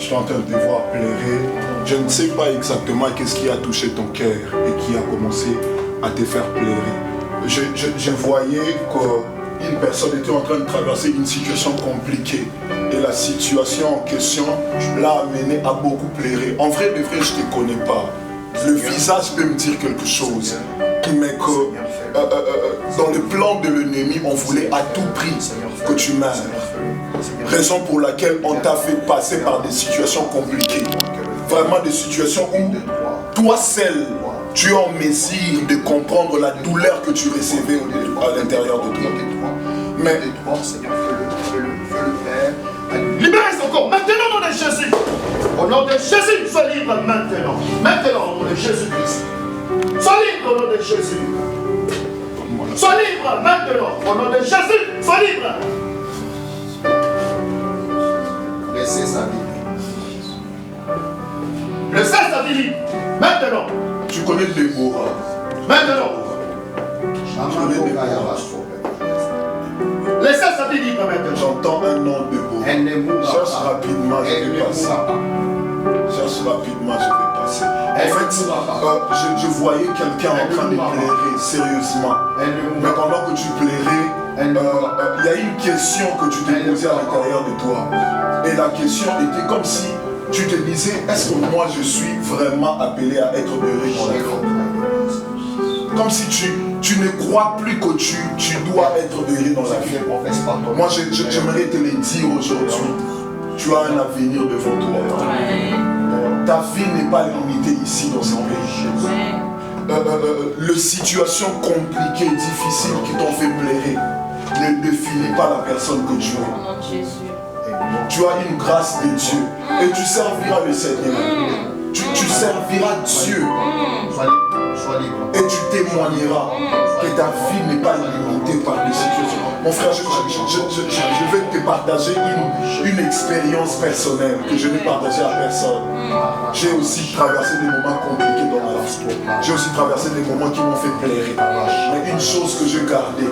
J'étais en train de te voir pleurer. Je ne sais pas exactement qu'est-ce qui a touché ton cœur et qui a commencé à te faire pleurer. Je voyais qu'une personne était en train de traverser une situation compliquée. Et la situation en question l'a amené à beaucoup pleurer. En vrai, de vrai, je ne te connais pas. Le visage peut me dire quelque chose. Mais que dans le plan de l'ennemi, on voulait à tout prix que tu meurs. Raison pour laquelle on t'a fait passer par des situations compliquées. Vraiment des situations où toi seul, tu es en mesure de comprendre la douleur que tu recevais à l'intérieur de toi. Mais Libère son corps maintenant au nom de Jésus. Au nom de Jésus, sois libre maintenant. Maintenant au nom de Jésus-Christ. Sois libre au nom de Jésus. Sois libre maintenant. Au nom de Jésus, sois libre. Laissez sa vie. Laissez sa vie libre. Maintenant. tu connais Déborah. Maintenant. Laissez sa vie libre maintenant. J'entends un nom de Déborah. Cherche rapidement, je vais passer. Cherche rapidement, je vais passer. En fait, je voyais quelqu'un en train de pleurer sérieusement. Mais pendant que tu pleurais, il y a une question que tu t'es posée à l'intérieur de toi. Et la question était comme si tu te disais, est-ce que moi je suis vraiment appelé à être heureux dans la vie? Comme si tu ne crois plus que tu dois être heureux dans la vie. Moi j'aimerais te le dire aujourd'hui. Tu as un avenir devant toi. Ta vie n'est pas limitée ici dans ce pays. Les situations compliquées, difficiles qui t'ont fait pleurer ne définissent pas la personne que tu es. Tu as une grâce de Dieu et tu serviras le Seigneur. Tu serviras Dieu et tu témoigneras que ta vie n'est pas limitée par les situations. Mon frère, je vais te partager une expérience personnelle que je n'ai partagée à personne. J'ai aussi traversé des moments compliqués dans ma vie. J'ai aussi traversé des moments qui m'ont fait pleurer. Mais une chose que j'ai gardée,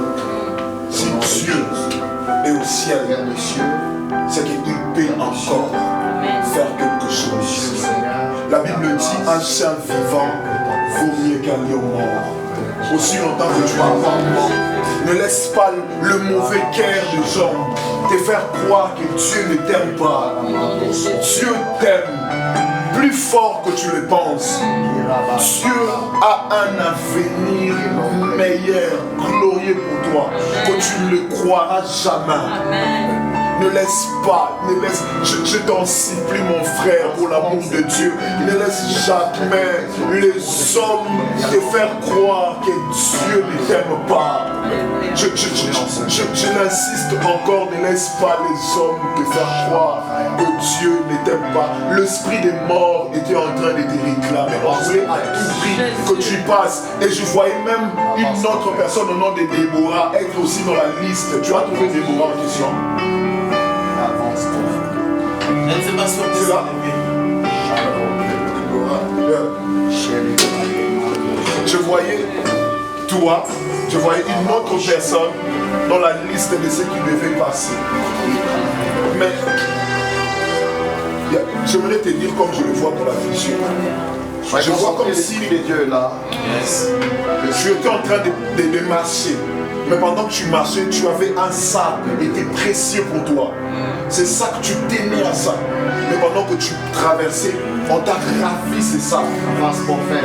si Dieu est au ciel, c'est qu'il peut encore faire quelque chose. La Bible dit, un chien vivant vaut mieux qu'un lion mort. Aussi longtemps que tu es mort, ne laisse pas le mauvais cœur des gens te faire croire que Dieu ne t'aime pas. Dieu t'aime plus fort que tu le penses. Dieu a un avenir meilleur, glorieux pour toi, que tu ne le croiras jamais. Ne laisse pas, je t'en supplie mon frère, pour l'amour de Dieu, ne laisse jamais les hommes te faire croire que Dieu ne t'aime pas. Je l'insiste encore, ne laisse pas les hommes te faire croire que Dieu ne t'aime pas. L'esprit des morts était en train de te réclamer. On voulait à tout prix que tu passes. Et je voyais même une autre personne au nom de Déborah être aussi dans la liste. Tu as trouvé Déborah en question? Elle ne sait pas si on peut s'enlever. Je voyais toi, je voyais une autre personne dans la liste de ceux qui devaient passer. Mais j'aimerais te dire comme je le vois pour la vision. Je vois comme si tu étais en train de marcher. Mais pendant que tu marchais, tu avais un sac qui était précieux pour toi. C'est ça que tu tenais à ça. Mais pendant que tu traversais, on t'a ravi ce sac.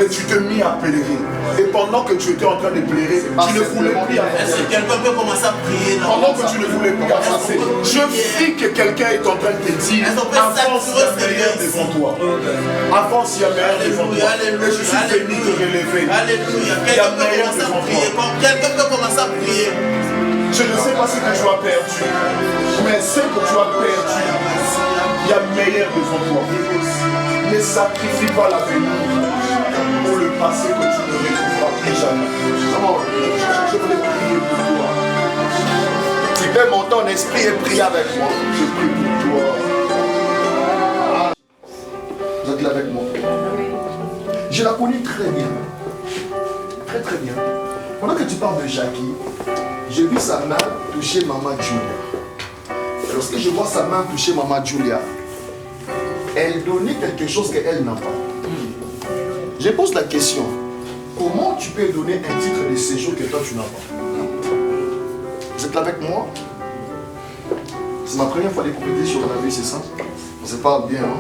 Et tu te mis à pleurer. Et pendant que tu étais en train de pleurer, tu ne voulais plus avancer. Est-ce que quelqu'un peut commencer à prier là? Pendant que tu ne voulais plus avancer, je vis que quelqu'un est en train de te dire, avance, il y a meilleur devant toi. Avance, il y a meilleur devant toi. Et je suis venu te relever. Alléluia. Il y a meilleur devant toi. Quelqu'un peut commencer à prier. Je ne sais pas ce que tu as perdu, mais ce que tu as perdu, il y a meilleur devant toi. Ne sacrifie pas l'avenir pour le passé que tu ne retrouveras plus jamais. Je voulais prier pour toi. Tu peux monter en esprit et prier avec moi. Je prie pour toi. êtes là avec moi? Je la connais très bien. Très très bien. Pendant que tu parles de Jackie, j'ai vu sa main toucher Maman Julia. Et lorsque je vois sa main toucher Maman Julia, elle donnait quelque chose qu'elle n'a pas. Je pose la question, comment tu peux donner un titre de séjour que toi tu n'as pas? Vous êtes là avec moi? C'est ma première fois de compléter sur la vie, c'est ça? On se parle bien, hein?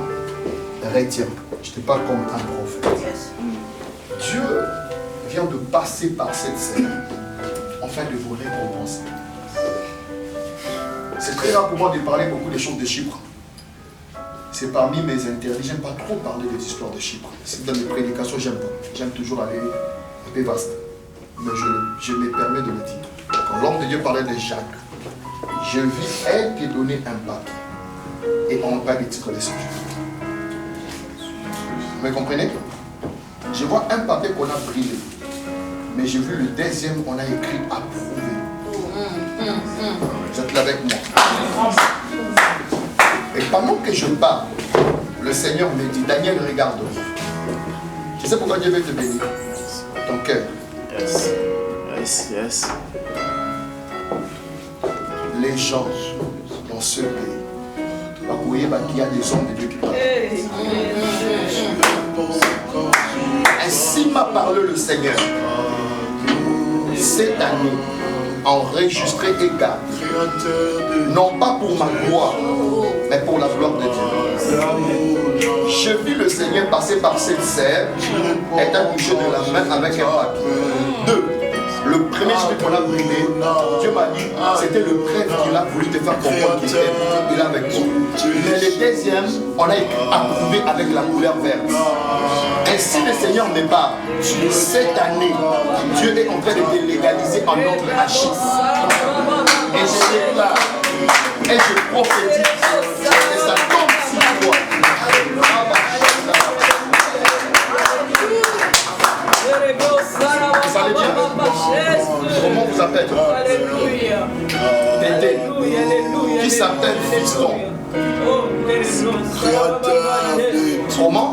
Retiens, je te parle comme un prophète. Dieu vient de passer par cette scène afin de vous récompenser. C'est très rare pour moi de parler beaucoup des choses de Chypre. C'est parmi mes interdits. J'aime pas trop parler des histoires de Chypre. Dans mes prédications, j'aime pas. J'aime toujours aller un peu vaste. Mais je me permets de le dire. Quand l'homme de Dieu parlait de Jacques, je vis elle te donner un papier. Et on parle des titres de séjour. Vous me comprenez? Je vois un papier qu'on a brûlé. Mais j'ai vu le deuxième, on a écrit approuvé. Vous êtes là avec moi. Et pendant que je parle, le Seigneur me dit, Daniel, regarde. Tu sais pourquoi Dieu veut te bénir? Ton cœur. Yes. Yes, yes. Les gens dans ce pays, vous voyez qu'il y a des hommes de Dieu qui parlent. Ainsi m'a parlé le Seigneur. Cette année, enregistré et gardé, non pas pour ma gloire, mais pour la gloire de Dieu. Je vis le Seigneur passer par cette serre, étant touché de la main avec un papier. 2. Le premier chiffre qu'on a brûlé, Dieu m'a dit, c'était le prêtre qu'il a voulu te faire comprendre qu'il est avec toi. Mais le deuxième, on a approuvé avec la couleur verte. Ainsi le Seigneur me parle. Cette année, Dieu est en train de te légaliser en notre Achis. Et je déclare, et je prophétise, et ça tombe sur toi. Vous allez bien? Comment vous appelez? Tété. Qui s'appelle Fiston? Comment?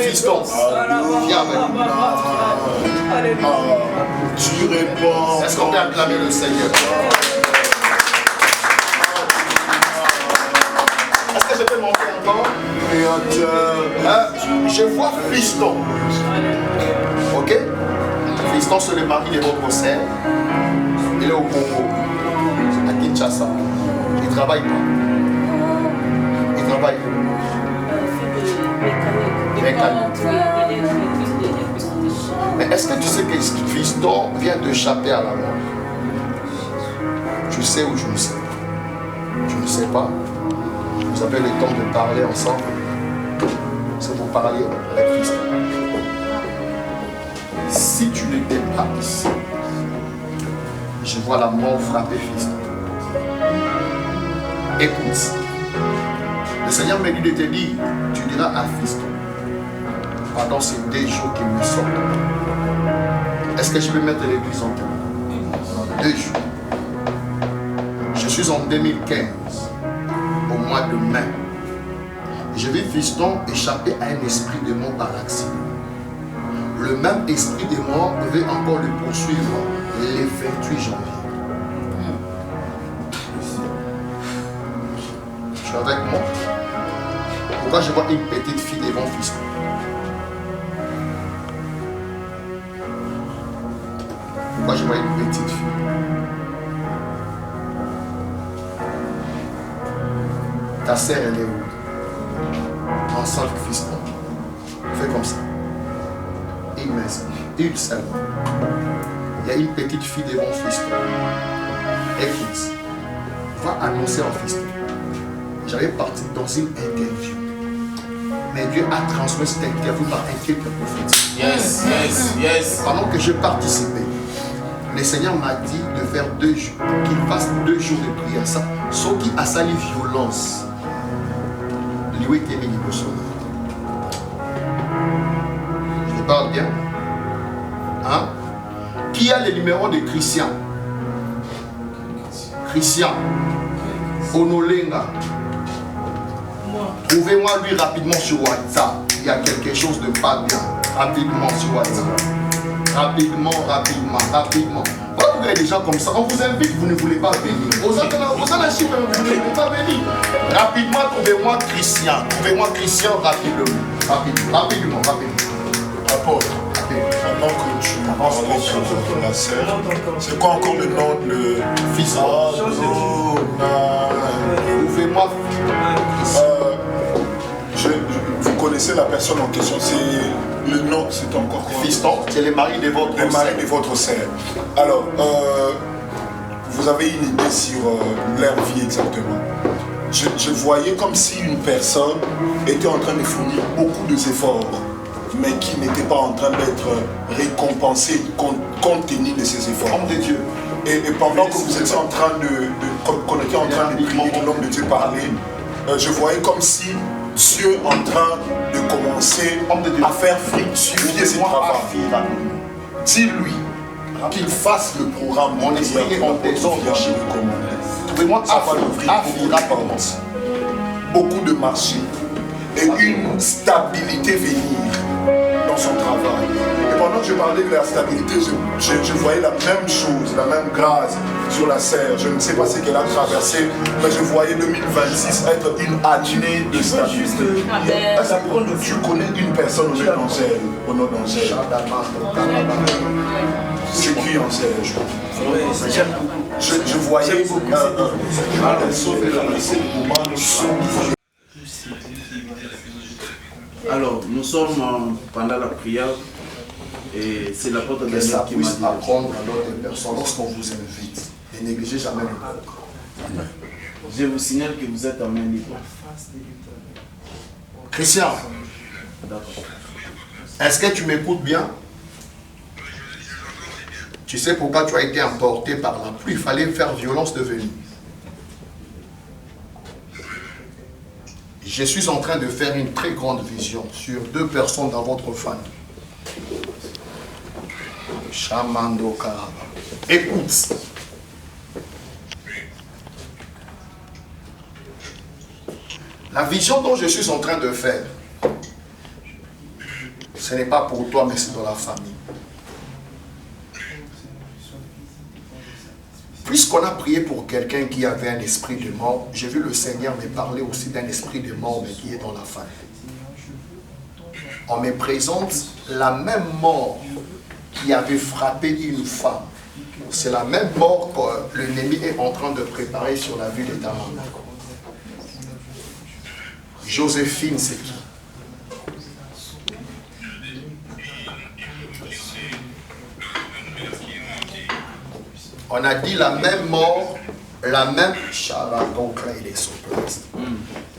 Fiston. Viens avec nous. Tu réponds. Est-ce qu'on peut acclamer le Seigneur? Est-ce que je peux monter encore? Je vois Fiston. Ok? Fiston, c'est le mari de votre sœur. Il est au Congo, à Kinshasa. Il travaille pas. Il travaille mécanique. Mais est-ce que tu sais que Fiston vient d'échapper à la mort? Je sais ou je ne sais pas? Je ne sais pas. Vous avez le temps de parler ensemble. C'est pour parler avec Fiston. Si tu n'étais pas ici, je vois la mort frapper Fiston. Écoute, le Seigneur m'a dit de te dire, tu diras à Fiston, pendant ces 2 jours qu'il me sort, est-ce que je peux mettre l'église en terre? 2 jours. Je suis en 2015, au mois de mai. Je vis Fiston échapper à un esprit de mort par accident. Le même esprit de mort devait encore le poursuivre le 28 janvier. Tu es avec moi? Pourquoi je vois une petite fille devant Fiston? Pourquoi je vois une petite fille? Ta sœur, elle est où? Ensemble, Fiston. Fais comme ça. Une seule. Il y a une petite fille devant Fiston. Écoute, va annoncer en Fiston. J'avais parti dans une interview. Mais Dieu a transmis cette interview par un quelques prophètes. Yes, yes, yes. Pendant que je participais, le Seigneur m'a dit de faire 2 jours, qu'il fasse 2 jours de prière. Ça, ce qui a sali violence. Lui était mis au sol. Je parle bien. Hein? Qui a le numéro de Christian? Christian Onolenga. Trouvez-moi lui rapidement sur WhatsApp. Il y a quelque chose de pas bien. Rapidement sur WhatsApp. Rapidement. Pourquoi vous avez des gens comme ça? On vous invite, vous ne voulez pas venir. Vous en avez chiffre, vous ne voulez pas venir. Rapidement, trouvez-moi Christian. Rapidement. Apôtre, maintenant que tu penses sur la sœur, c'est quoi encore le nom de Fils? Trouvez-moi. Vous connaissez la personne en question, c'est le nom, c'est encore quoi? Fiston, c'est le mari de votre Le mari de votre sœur. Alors, vous avez une idée sur leur vie exactement. Je voyais comme si une personne était en train de fournir beaucoup d'efforts, mais qui n'était pas en train d'être récompensée compte tenu de ses efforts. Homme de Dieu. Et pendant que vous étiez en train qu'on était en train de prier, que l'homme de Dieu parlait, je voyais comme si Dieu en train de commencer à faire fructifier ses travaux. Dis-lui qu'il fasse le programme. Mon esprit est en désordre. Trouvez-moi ça va l'ouvrir beaucoup de marchés et une stabilité venir dans son travail. Et pendant que je parlais de la stabilité, je voyais la même chose, la même grâce sur la serre. Je ne sais pas ce qu'elle a traversé, mais je voyais 2026 être une année de stabilité. Est-ce que tu connais une personne au nom d'Angèle? C'est qui Angèle? Je voyais Alors, nous sommes pendant la prière et c'est la porte de Que ça qui m'a puisse dit. apprendre à d'autres personnes lorsqu'on vous invite. Ne négligez jamais le programme. Je vous signale que vous êtes en main libre. Christian, D'accord. est-ce que tu m'écoutes bien? Tu sais pourquoi tu as été emporté par la pluie? Il fallait faire violence de venir. Je suis en train de faire une très grande vision sur 2 personnes dans votre famille. Shamando Karaba. Écoute. La vision dont je suis en train de faire, ce n'est pas pour toi, mais c'est dans la famille. Puisqu'on a prié pour quelqu'un qui avait un esprit de mort, j'ai vu le Seigneur me parler aussi d'un esprit de mort, mais qui est dans la famille. On me présente la même mort qui avait frappé une femme. C'est la même mort que l'ennemi est en train de préparer sur la ville de Damas. Joséphine, c'est qui? On a dit la même mort, la même...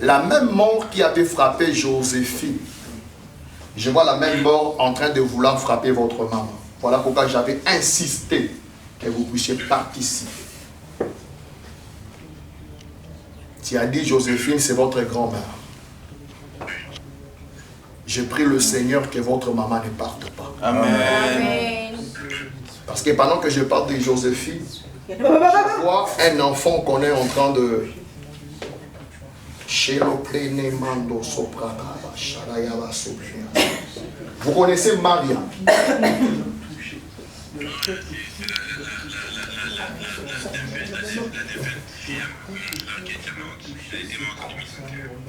La même mort qui avait frappé Joséphine. Je vois la même mort en train de vouloir frapper votre maman. Voilà pourquoi j'avais insisté que vous puissiez participer. Tu as dit Joséphine, c'est votre grand-mère. Je prie le Seigneur que votre maman ne parte pas. Amen. Parce que pendant que je parle de Joséphine, je vois un enfant qu'on est en train de... Vous connaissez Maria?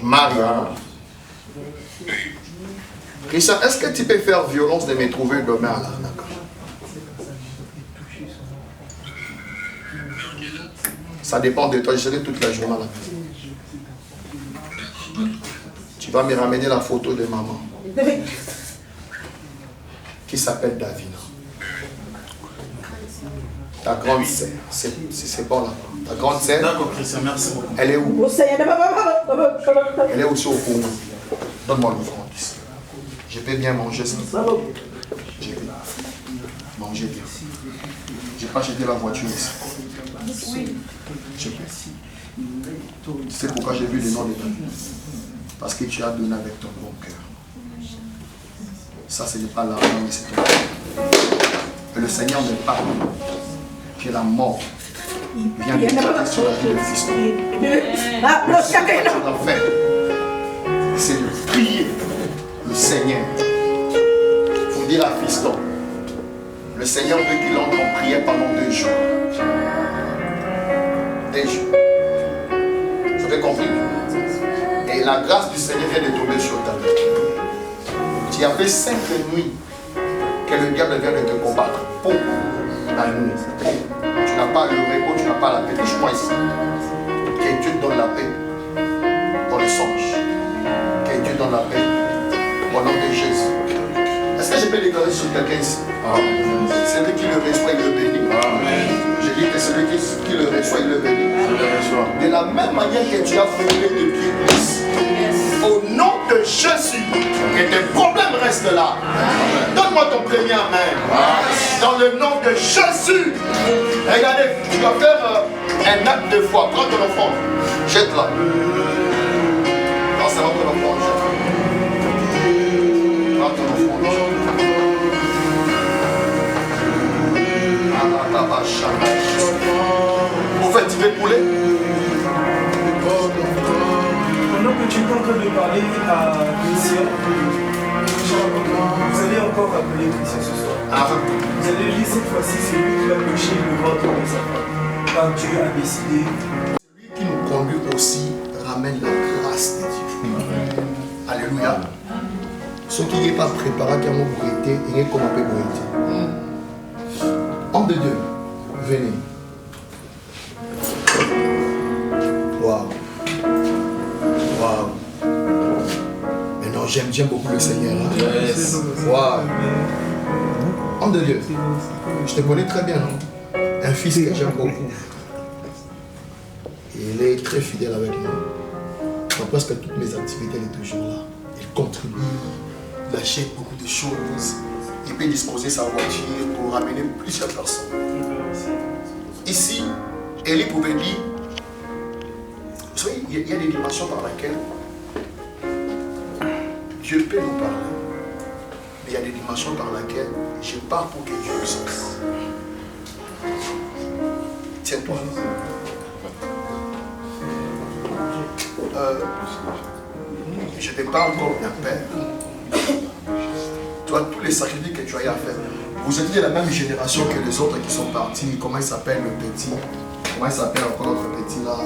Maria. Christian, est-ce que tu peux faire violence de me trouver demain à l'arnaque? Ça dépend de toi, je serai toute la journée à la maison. Tu vas me ramener la photo de maman qui s'appelle Davina. Ta grande sœur, c'est bon là. Ta grande sœur, D'accord, Christian, merci beaucoup. elle est où? Elle est aussi au Congo. Donne-moi l'offrande ici. Je peux bien manger ça. Je peux manger bien. Je n'ai pas acheté la voiture ici. Je peux. Tu sais pourquoi j'ai vu le nom de ta vie? Parce que tu as donné avec ton bon cœur. Ça, ce n'est pas l'argent, mais c'est ton cœur. Et le Seigneur me parle que la mort vient de traiter sur la vie de Fiston. Seigneur, pour dire à Fiston, le Seigneur veut qu'il entre en prière pendant 2 jours. 2 jours. Vous avez compris? Et la grâce du Seigneur vient de tomber sur ta vie. Tu as fait 5 nuits que le diable vient de te combattre. Pour la nuit. Tu n'as pas le repos, tu n'as pas la paix. Touche-moi ici. Que Dieu te donne la paix dans le songe. Que Dieu donne la paix au nom de Jésus. Est-ce que je peux déclarer sur quelqu'un ici? Celui qui le reçoit, il le bénit. Je dis que celui qui le reçoit, il le bénit. De la même manière que tu as formulé depuis plus. Au nom de Jésus, que tes problèmes restent là. Donne-moi ton premier amen. Dans le nom de Jésus. Regardez, tu vas faire un acte de foi. Prends ton enfant, jette-la. Non, c'est votre enfant, jette-la. Prends ton enfant, jette-la. Vous faites, tu veux couler? Pendant que tu es en train de parler à Christian, vous allez encore appeler Christian ce soir. Vous allez lire cette fois-ci, c'est lui qui va pécher le ventre de sa femme. Quand Dieu a décidé. Celui qui nous conduit aussi ramène la grâce de Dieu. Alléluia. Ce qui n'est pas préparé comme vous été, il est comme un peu été. Homme de Dieu, venez. Waouh. Waouh. Maintenant, j'aime beaucoup le Seigneur. Yes. Waouh. Homme de Dieu, je te connais très bien, non? Un fils que j'aime beaucoup. Il est très fidèle avec moi. Dans presque toutes mes activités, il est toujours là. Il contribue. Il achète beaucoup de choses. Il peut disposer sa voiture pour ramener plusieurs personnes. Ici, Élie pouvait dire, vous savez, il y a des dimensions par lesquelles Dieu peut nous parler. Mais il y a des dimensions par lesquelles je pars pour que Dieu me sorte. Tiens-toi. Je te parle comme un père. Toi, tous les sacrifices que tu as eu à faire. Vous êtes de la même génération que les autres qui sont partis. Comment il s'appelle le petit? Comment il s'appelle encore notre petit là?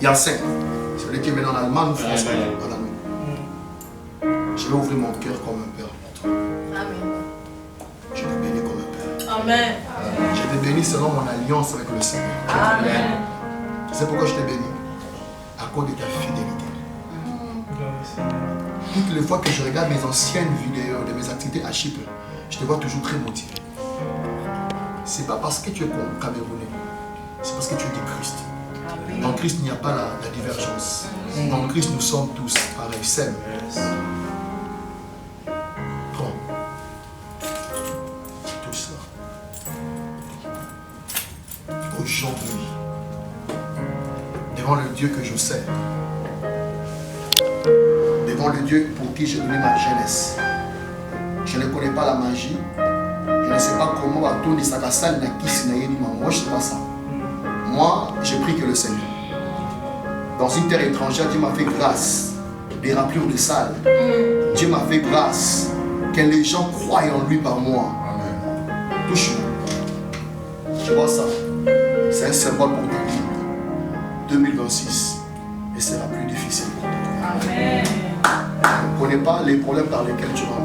Yacine. C'est celui qui est maintenant en Allemagne ou France? En Allemagne. Je vais ouvrir mon cœur comme un père pour toi. Amen. Je te bénis comme un père. Amen. Je te bénis selon mon alliance avec le Seigneur. Amen. Tu sais pourquoi je te bénis? À cause de ta fidélité. Toutes les fois que je regarde mes anciennes vidéos de mes activités à Chypre, je te vois toujours très motivé. C'est pas parce que tu es Camerounais, c'est parce que tu es de Christ. Dans Christ, il n'y a pas la divergence. Dans Christ, nous sommes tous pareils, sème. Prends. Tout ça. Aujourd'hui, devant le Dieu que je sers, devant le Dieu pour qui j'ai donné ma jeunesse. Je ne connais pas la magie. Je ne sais pas comment on va tourner sa cassale. Moi, je ne sais pas ça. Moi, j'ai pris que le Seigneur. Dans une terre étrangère, Dieu m'a fait grâce. Des rappelures de salles. Dieu m'a fait grâce. Que les gens croient en lui par moi. Touche-moi. Tu vois ça? C'est un symbole pour ta vie. 2026. Et sera plus difficile pour toi. Amen. Je ne connais pas les problèmes par lesquels tu rencontres.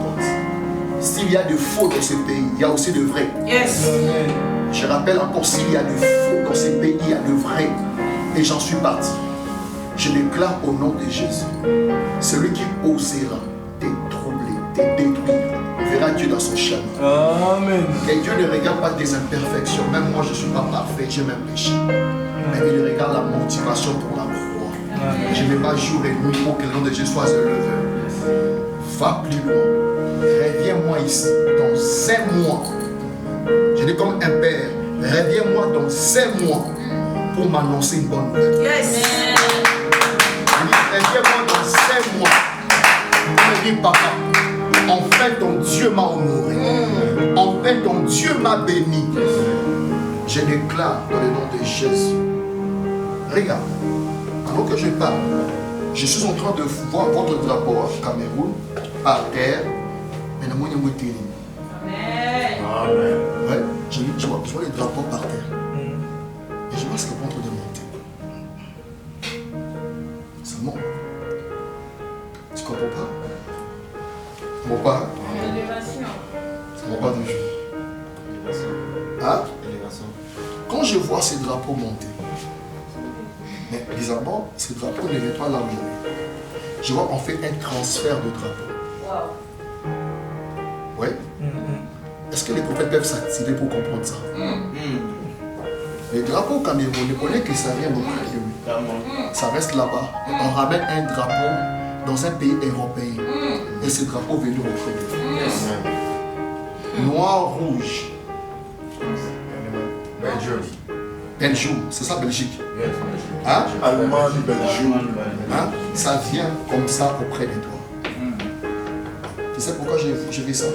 S'il y a de faux dans ce pays, il y a aussi de vrais. Yes. Je rappelle encore, s'il y a de faux dans ce pays, il y a de vrais. Et j'en suis parti. Je déclare au nom de Jésus, celui qui osera te troubler, te détruire, verra Dieu dans son chemin. Amen. Et Dieu ne regarde pas tes imperfections. Même moi, je ne suis pas parfait, j'ai même péché. Mais il regarde la motivation pour la croix. Je ne vais pas jour et nuit pour que le nom de Jésus soit élevé. Va plus loin. Reviens-moi ici dans 5 mois. Je dis comme un père, reviens-moi dans 5 mois pour m'annoncer une bonne nouvelle. Yes. Je dis, reviens-moi dans 5 mois pour me dire, papa, enfin ton Dieu m'a honoré. Enfin ton Dieu m'a béni. Je déclare dans le nom de Jésus. Regarde, avant que je parle, Je suis en train de voir votre drapeau Cameroun par terre. Mais le monde est monté. Ouais, je vois les drapeaux par terre. Et je vois ce que contre de monter. Ça monte. Tu comprends pas? Ça monte pas? Ça monte pas de jour. Hein? Quand je vois ces drapeaux monter, mais bizarrement, ces drapeaux ne viennent pas là où je vais. Je vois qu'on fait un transfert de drapeaux. Oui. Est-ce que les prophètes peuvent s'activer pour comprendre ça? Les drapeaux camerounais, on est que ça vient auprès de lui. Ça reste là-bas. Et on ramène un drapeau dans un pays européen. Et ce drapeau venu auprès de lui. Noir, rouge. Belgium, c'est ça Belgique. Hein? Allemagne, Belgique. Hein? Ça vient comme ça auprès de toi. Tu sais pourquoi je vis ça?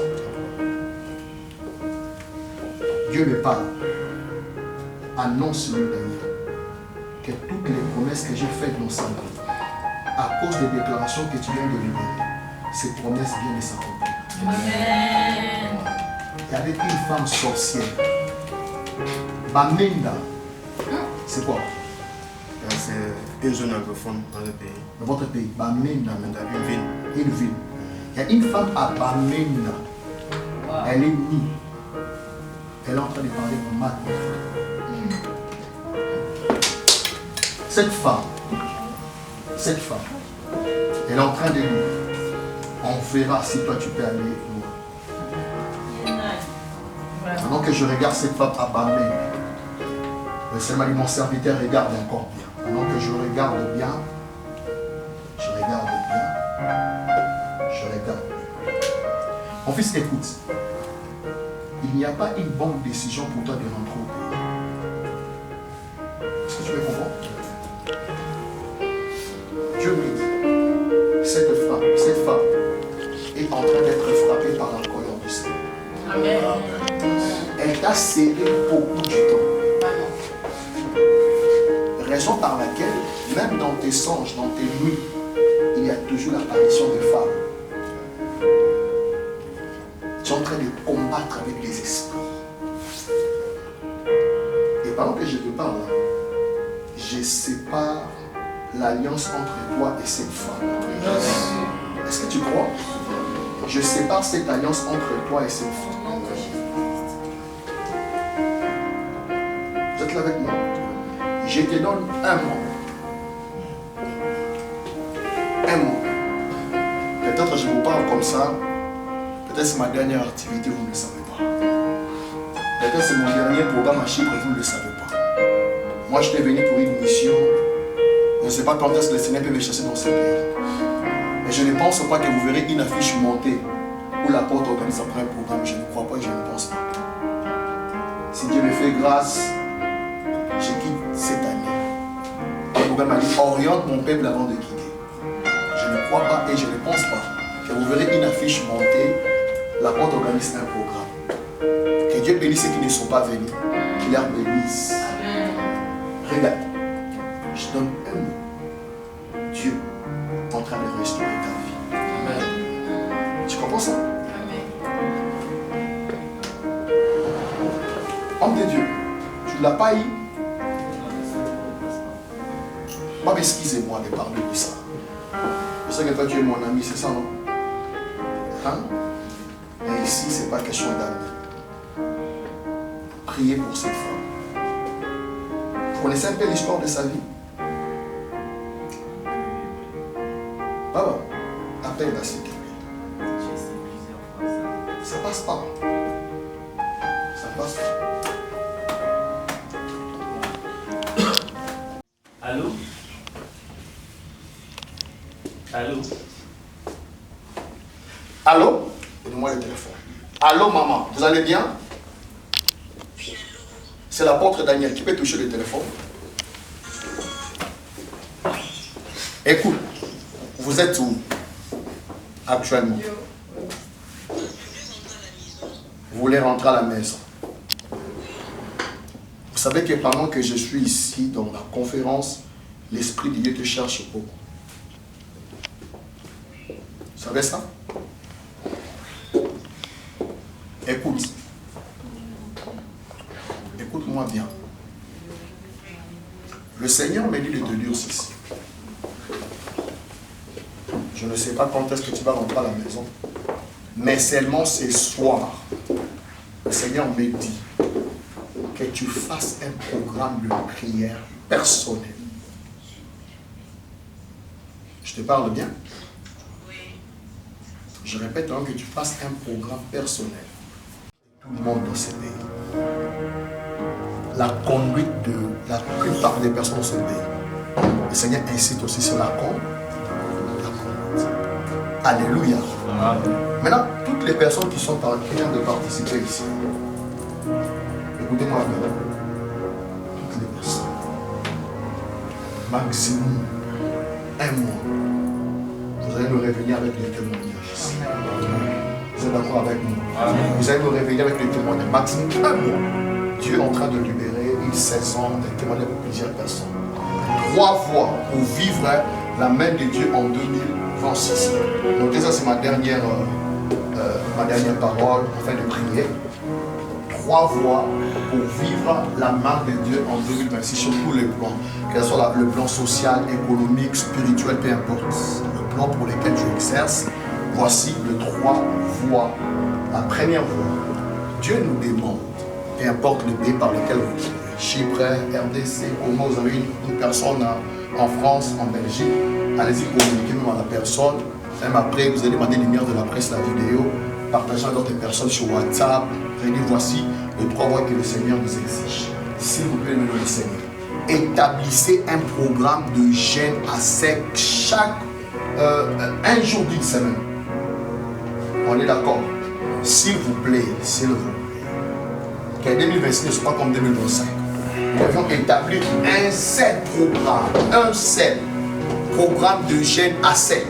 Dieu me parle. Annonce-lui, Daniel, que toutes les promesses que j'ai faites dans sa vie, à cause des déclarations que tu viens de libérer, ces promesses viennent de s'accomplir. Il y avait une femme sorcière. Bamenda. C'est quoi? C'est une zone anglophone dans le pays. Dans votre pays, Bamenda. Une ville. Une ville. Il y a une femme à Bamenda. Elle est nue. Elle est en train de parler de mal. Cette femme, elle est en train de lire. On verra si toi tu peux aller loin. Pendant que je regarde cette femme à Bamenda, le Seigneur m'a dit, mon serviteur regarde encore bien. Pendant que je regarde bien, mon fils, écoute. Il n'y a pas une bonne décision pour toi de rentrer au pays. Est-ce que tu veux comprendre? Dieu me dit, cette femme est en train d'être frappée par la colère du Seigneur. Amen. Elle t'a serré beaucoup du temps. Raison par laquelle, même dans tes songes, dans tes nuits, il y a toujours l'apparition de femmes. Tu es en train de combattre avec les esprits. Et pendant que je te parle, je sépare l'alliance entre toi et cette femme. Est-ce que tu crois? Je sépare cette alliance entre toi et cette femme. Vous êtes là avec moi? Je te donne un mot. Un mot. Peut-être je vous parle comme ça. Peut-être c'est ma dernière activité, vous ne le savez pas. Peut-être c'est mon dernier programme à Chypre, vous ne le savez pas. Moi, je suis venu pour une mission. Je ne sais pas quand est-ce que le Seigneur peut me chasser dans ce pays. Mais je ne pense pas que vous verrez une affiche montée où la porte organise après un programme. Je ne crois pas et je ne pense pas. Si Dieu me fait grâce, je quitte cette année. Le programme m'a dit, oriente mon peuple avant de quitter. Je ne crois pas et je ne pense pas que vous verrez une affiche montée. La porte organise un programme. Que Dieu bénisse ceux qui ne sont pas venus. Qu'il leur bénisse. Regarde, je donne un mot. Dieu est en train de restaurer ta vie. Amen. Tu comprends ça? Amen. Homme de Dieu, tu ne l'as pas eu. Moi, excusez-moi de parler de ça. Je sais que toi, tu es mon ami, c'est ça, non? Hein? Mais ici, ce n'est pas question d'amis. Priez pour cette femme. Vous connaissez un peu l'histoire de sa vie? Baba, appelle-la s'il te plaît. Ça passe pas. Ça passe pas. Allô? Allô? Allô? Donnez-moi le téléphone. Allô, maman, vous allez bien? C'est l'apôtre Daniel qui peut toucher le téléphone. Écoute, vous êtes où actuellement? Vous voulez rentrer à la maison? Vous savez que pendant que je suis ici dans la conférence, l'Esprit de Dieu te cherche beaucoup. savez ça? Écoute. Écoute-moi bien. Le Seigneur me dit de te dire ceci. Je ne sais pas quand est-ce que tu vas rentrer à la maison, mais seulement ce soir, le Seigneur me dit que tu fasses un programme de prière personnel. Je te parle bien? Je répète que tu fasses un programme personnel. Tout le monde dans ce pays. La conduite de la plupart des personnes dans ce pays. Le Seigneur incite aussi sur la conduite. Alléluia. Maintenant, toutes les personnes qui sont en train de participer ici, écoutez-moi bien. Toutes les personnes, maximum un mois, vous allez nous revenir avec des témoignages. Vous êtes d'accord avec nous? Vous allez nous revenir avec des témoignages. Maximum un mois. Dieu est en train de libérer une saison de témoignages pour plusieurs personnes. 3 fois pour vivre la main de Dieu en 2026. Notez ça, c'est ma dernière parole afin de prier. 3 voies pour vivre la main de Dieu en 2026 sur tous les plans, que ce soit le plan social, économique, spirituel, peu importe. Le plan pour lequel tu exerces, voici les 3 voies. La première voie, Dieu nous demande, peu importe le pays par lequel vous vivez, Chypre, RDC, comment vous avez une personne en France, en Belgique, allez-y communiquer même à la personne. Même après, vous allez demander les lumières de la presse, la vidéo, partageant avec d'autres personnes sur WhatsApp. Vous allez dire, voici les 3 voies que le Seigneur nous exige. S'il vous plaît, le Seigneur. Établissez un programme de jeûne à sec chaque un jour d'une semaine. On est d'accord? S'il vous plaît, s'il vous plaît. Que 2026 ne soit pas comme 2025. Nous devons établir un seul programme de jeûne à sec.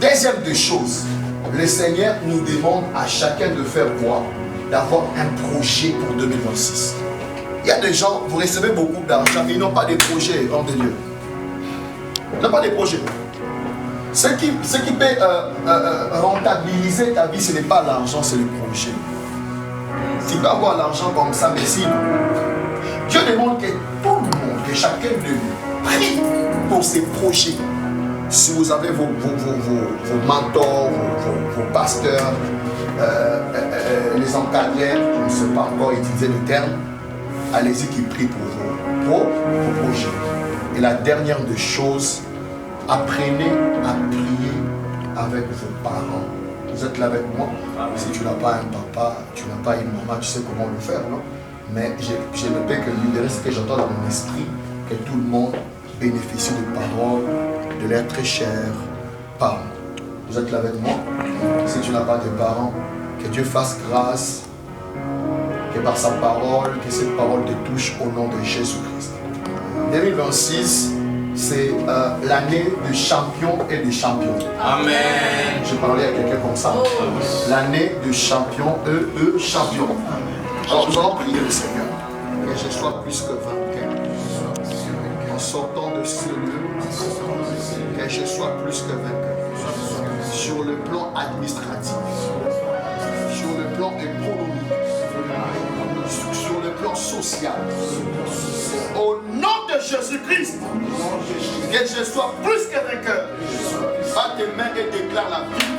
Deuxième des choses, le Seigneur nous demande à chacun de faire quoi? D'avoir un projet pour 2026. Il y a des gens, vous recevez beaucoup d'argent, mais ils n'ont pas de projet, homme de Dieu. Ils n'ont pas de projet. Ce qui peut rentabiliser ta vie, ce n'est pas l'argent, c'est le projet. Tu peux avoir l'argent comme ça, mais sinon, Dieu demande que tout le monde, que chacun de nous, prie pour ses projets. Si vous avez vos mentors, vos pasteurs, les encadrés, je ne sais pas encore utiliser le terme, allez-y qui prient pour vos projets. Et la dernière des choses, apprenez à prier avec vos parents. Vous êtes là avec moi? Si tu n'as pas un papa, tu n'as pas une maman, tu sais comment le faire, non? Mais je ne peux que libérer ce que j'entends dans mon esprit, que tout le monde bénéficie de paroles, de l'air très chers parents. Vous êtes là avec moi? Si tu n'as pas de parents, que Dieu fasse grâce, que par sa parole, que cette parole te touche au nom de Jésus-Christ. 2026, c'est l'année de champion et de champion. Amen. Je parlais à quelqu'un comme ça. L'année de champion, champion. Alors nous allons prier le Seigneur, que je sois plus que vainqueur. En sortant de ce lieu, que je sois plus que vainqueur. Sur le plan administratif, sur le plan économique, sur le plan social. Au nom de Jésus-Christ, que je sois plus que vainqueur. Bats tes mains et déclare la vie.